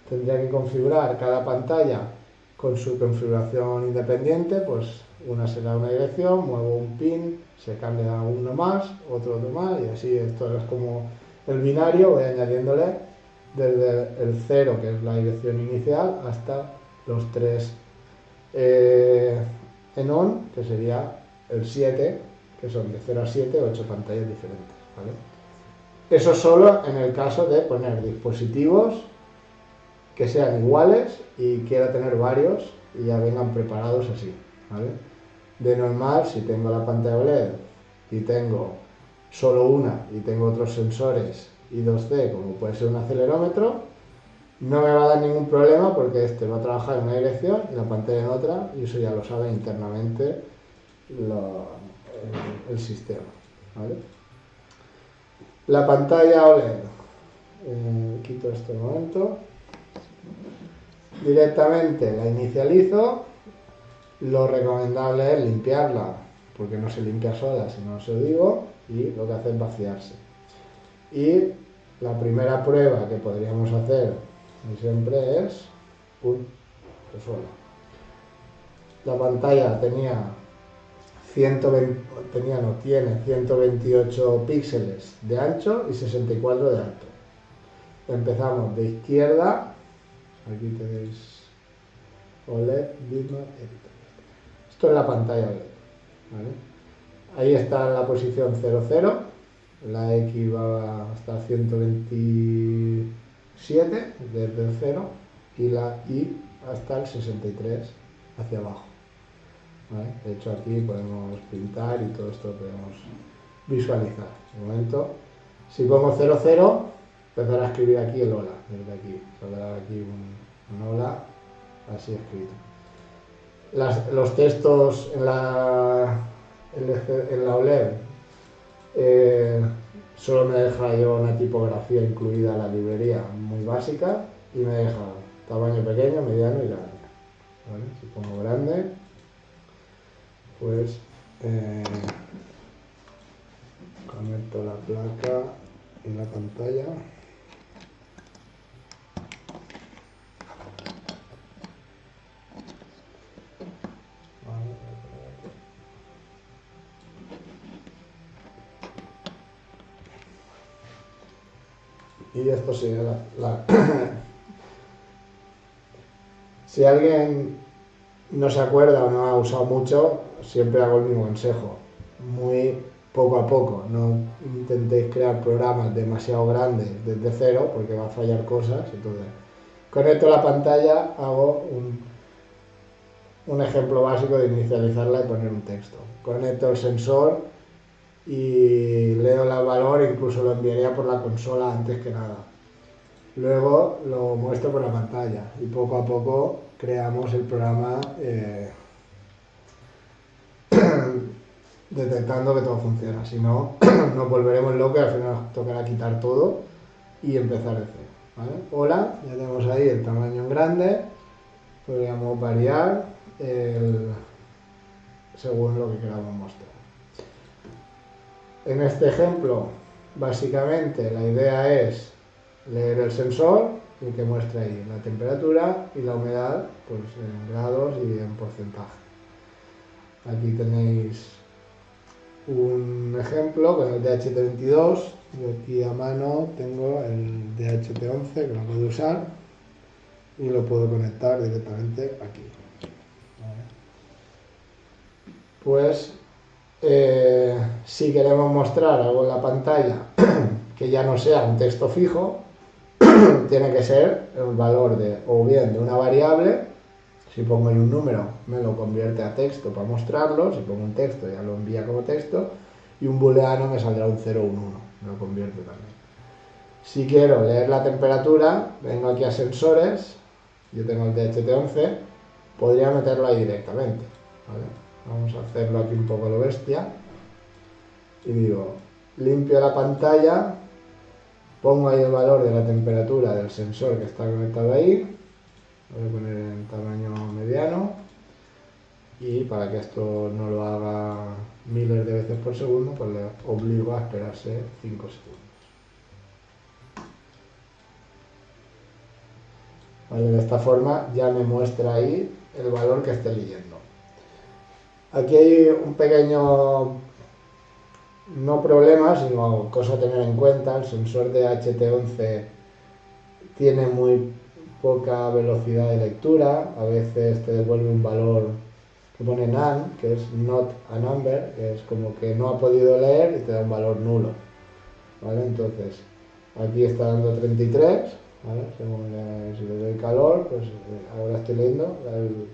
tendría que configurar cada pantalla con su configuración independiente, pues una será una dirección, muevo un pin, se cambia uno más, otro más y así. Esto es como el binario, voy añadiéndole desde el 0, que es la dirección inicial, hasta los 3 en on, que sería el 7, que son de 0 a 7, 8 pantallas diferentes, ¿vale? Eso solo en el caso de poner dispositivos que sean iguales y quiera tener varios y ya vengan preparados así, ¿vale? De normal, si tengo la pantalla OLED y tengo solo una y tengo otros sensores y 2C, como puede ser un acelerómetro, no me va a dar ningún problema porque este va a trabajar en una dirección y la pantalla en otra, y eso ya lo sabe internamente el sistema, ¿vale? La pantalla OLED, quito esto un momento, directamente la inicializo. Lo recomendable es limpiarla, porque no se limpia sola si no se lo digo, y lo que hace es vaciarse. Y la primera prueba que podríamos hacer siempre es sola. La pantalla tiene 128 píxeles de ancho y 64 de alto. Empezamos de izquierda, aquí tenéis OLED, bitmap, editor. Esto es la pantalla OLED, ¿vale? Ahí está la posición 00, la X va hasta 127 desde el 0 y la Y hasta el 63 hacia abajo, ¿vale? De hecho aquí podemos pintar y todo esto lo podemos visualizar. De momento, si pongo 00, empezará a escribir aquí el hola, desde aquí, saldrá aquí un hola así escrito. Los textos en la OLED solo me deja yo una tipografía incluida en la librería muy básica y me deja tamaño pequeño, mediano y grande, ¿vale? Si pongo grande, pues conecto la placa y la pantalla. Y esto sería Si alguien no se acuerda o no ha usado mucho, siempre hago el mismo consejo. Muy poco a poco. No intentéis crear programas demasiado grandes desde cero porque va a fallar cosas. Entonces, conecto la pantalla, hago un ejemplo básico de inicializarla y poner un texto. Conecto el sensor y leo el valor, incluso lo enviaría por la consola antes que nada. Luego lo muestro por la pantalla y poco a poco creamos el programa detectando que todo funciona. Si no, nos volveremos locos y al final nos tocará quitar todo y empezar de cero, ¿vale? Hola, ya tenemos ahí el tamaño en grande, podríamos variar según lo que queramos mostrar. En este ejemplo, básicamente la idea es leer el sensor y que muestre ahí la temperatura y la humedad, pues en grados y en porcentaje. Aquí tenéis un ejemplo con el DHT22. Yo aquí a mano tengo el DHT11 que lo puedo usar y lo puedo conectar directamente aquí, ¿vale? Pues si queremos mostrar algo en la pantalla que ya no sea un texto fijo, tiene que ser el valor o bien de una variable. Si pongo ahí un número, me lo convierte a texto para mostrarlo. Si pongo un texto, ya lo envía como texto. Y un booleano me saldrá un 0 o un 1, me lo convierte también. Si quiero leer la temperatura, vengo aquí a sensores, yo tengo el DHT11, podría meterlo ahí directamente, ¿vale? Vamos a hacerlo aquí un poco a lo bestia. Y digo, limpio la pantalla, pongo ahí el valor de la temperatura del sensor que está conectado ahí. Voy a poner en tamaño mediano. Y para que esto no lo haga miles de veces por segundo, pues le obligo a esperarse 5 segundos. Vale, de esta forma ya me muestra ahí el valor que esté leyendo. Aquí hay un pequeño, no problema, sino cosa a tener en cuenta. El sensor de HT11 tiene muy poca velocidad de lectura, a veces te devuelve un valor que pone none, que es not a number, que es como que no ha podido leer y te da un valor nulo. ¿Vale? Entonces, aquí está dando 33, ¿vale? Según si le doy calor, pues ahora estoy leyendo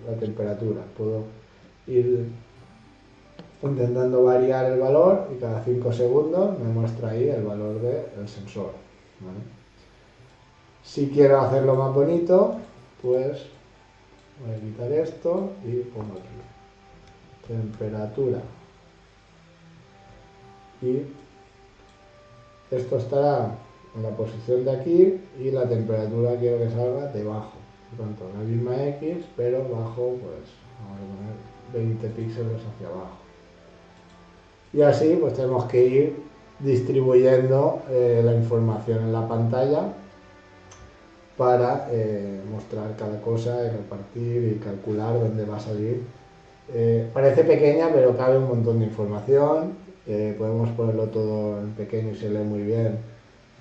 la temperatura. Puedo ir intentando variar el valor y cada 5 segundos me muestra ahí el valor del sensor. ¿Vale? Si quiero hacerlo más bonito, pues voy a quitar esto y pongo aquí temperatura. Y esto estará en la posición de aquí y la temperatura quiero que salga debajo. Por tanto, la misma X, pero bajo, pues vamos a poner 20 píxeles hacia abajo. Y así pues tenemos que ir distribuyendo la información en la pantalla para mostrar cada cosa y repartir y calcular dónde va a salir. Parece pequeña, pero cabe un montón de información. Podemos ponerlo todo en pequeño y se lee muy bien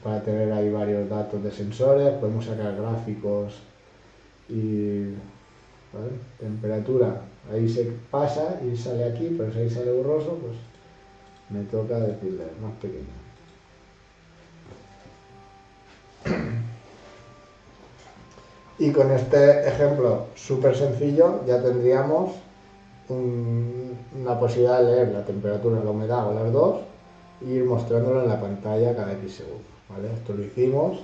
para tener ahí varios datos de sensores. Podemos sacar gráficos y ¿vale? Temperatura. Ahí se pasa y sale aquí, pero si ahí sale borroso, pues me toca decirle más pequeño. Y con este ejemplo súper sencillo ya tendríamos una posibilidad de leer la temperatura, la humedad o las dos e ir mostrándolo en la pantalla cada X segundos. ¿Vale? Esto lo hicimos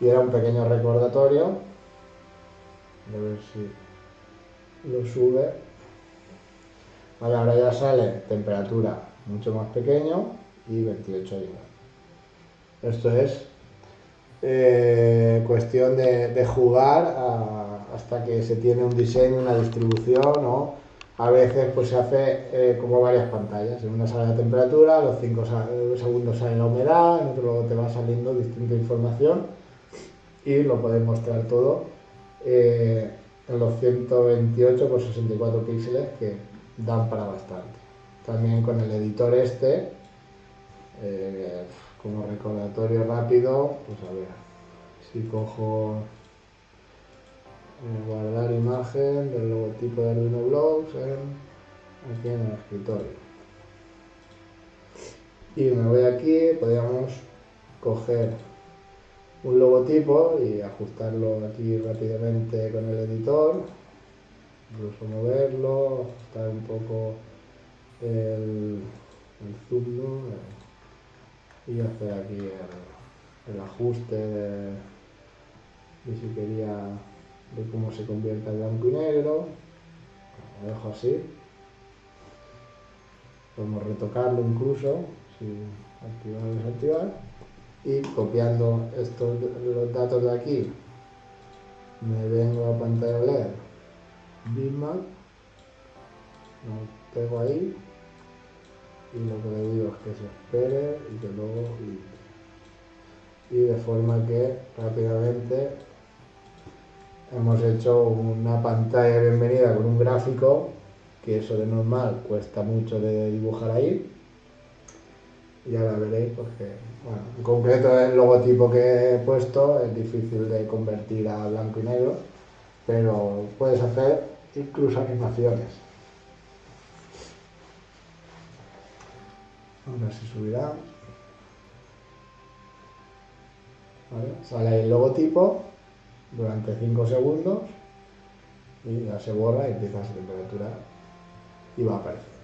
y era un pequeño recordatorio. A ver si lo sube. Vale, ahora ya sale temperatura mucho más pequeño y 28 grados. Esto es cuestión de jugar hasta que se tiene un diseño, una distribución, ¿no? A veces pues se hace como varias pantallas. En una sale la temperatura, a los 5 segundos sale la humedad, en otro luego te va saliendo distinta información y lo puedes mostrar todo en los 128 por 64 píxeles que dan para bastante. También con el editor este, como recordatorio rápido, pues a ver, si cojo guardar imagen del logotipo de Arduino Blocks aquí en el escritorio. Y me voy aquí, podríamos coger un logotipo y ajustarlo aquí rápidamente con el editor, incluso moverlo, ajustar un poco el zoom, ¿no? Y hacer aquí el ajuste de si quería de cómo se convierte a blanco y negro. Lo dejo así. Podemos retocarlo incluso, si activar o desactivar. Y copiando los datos de aquí, me vengo a pantalla LED, bitmap, lo pego ahí y lo que le digo es que se espere y que luego y de forma que rápidamente hemos hecho una pantalla de bienvenida con un gráfico, que eso de normal cuesta mucho de dibujar ahí. Y ahora veréis porque, bueno, en concreto el logotipo que he puesto es difícil de convertir a blanco y negro, pero puedes hacer incluso animaciones. Ahora se subirá. ¿Vale? Sale ahí el logotipo durante 5 segundos y ya se borra y empieza a temperatura y va a aparecer.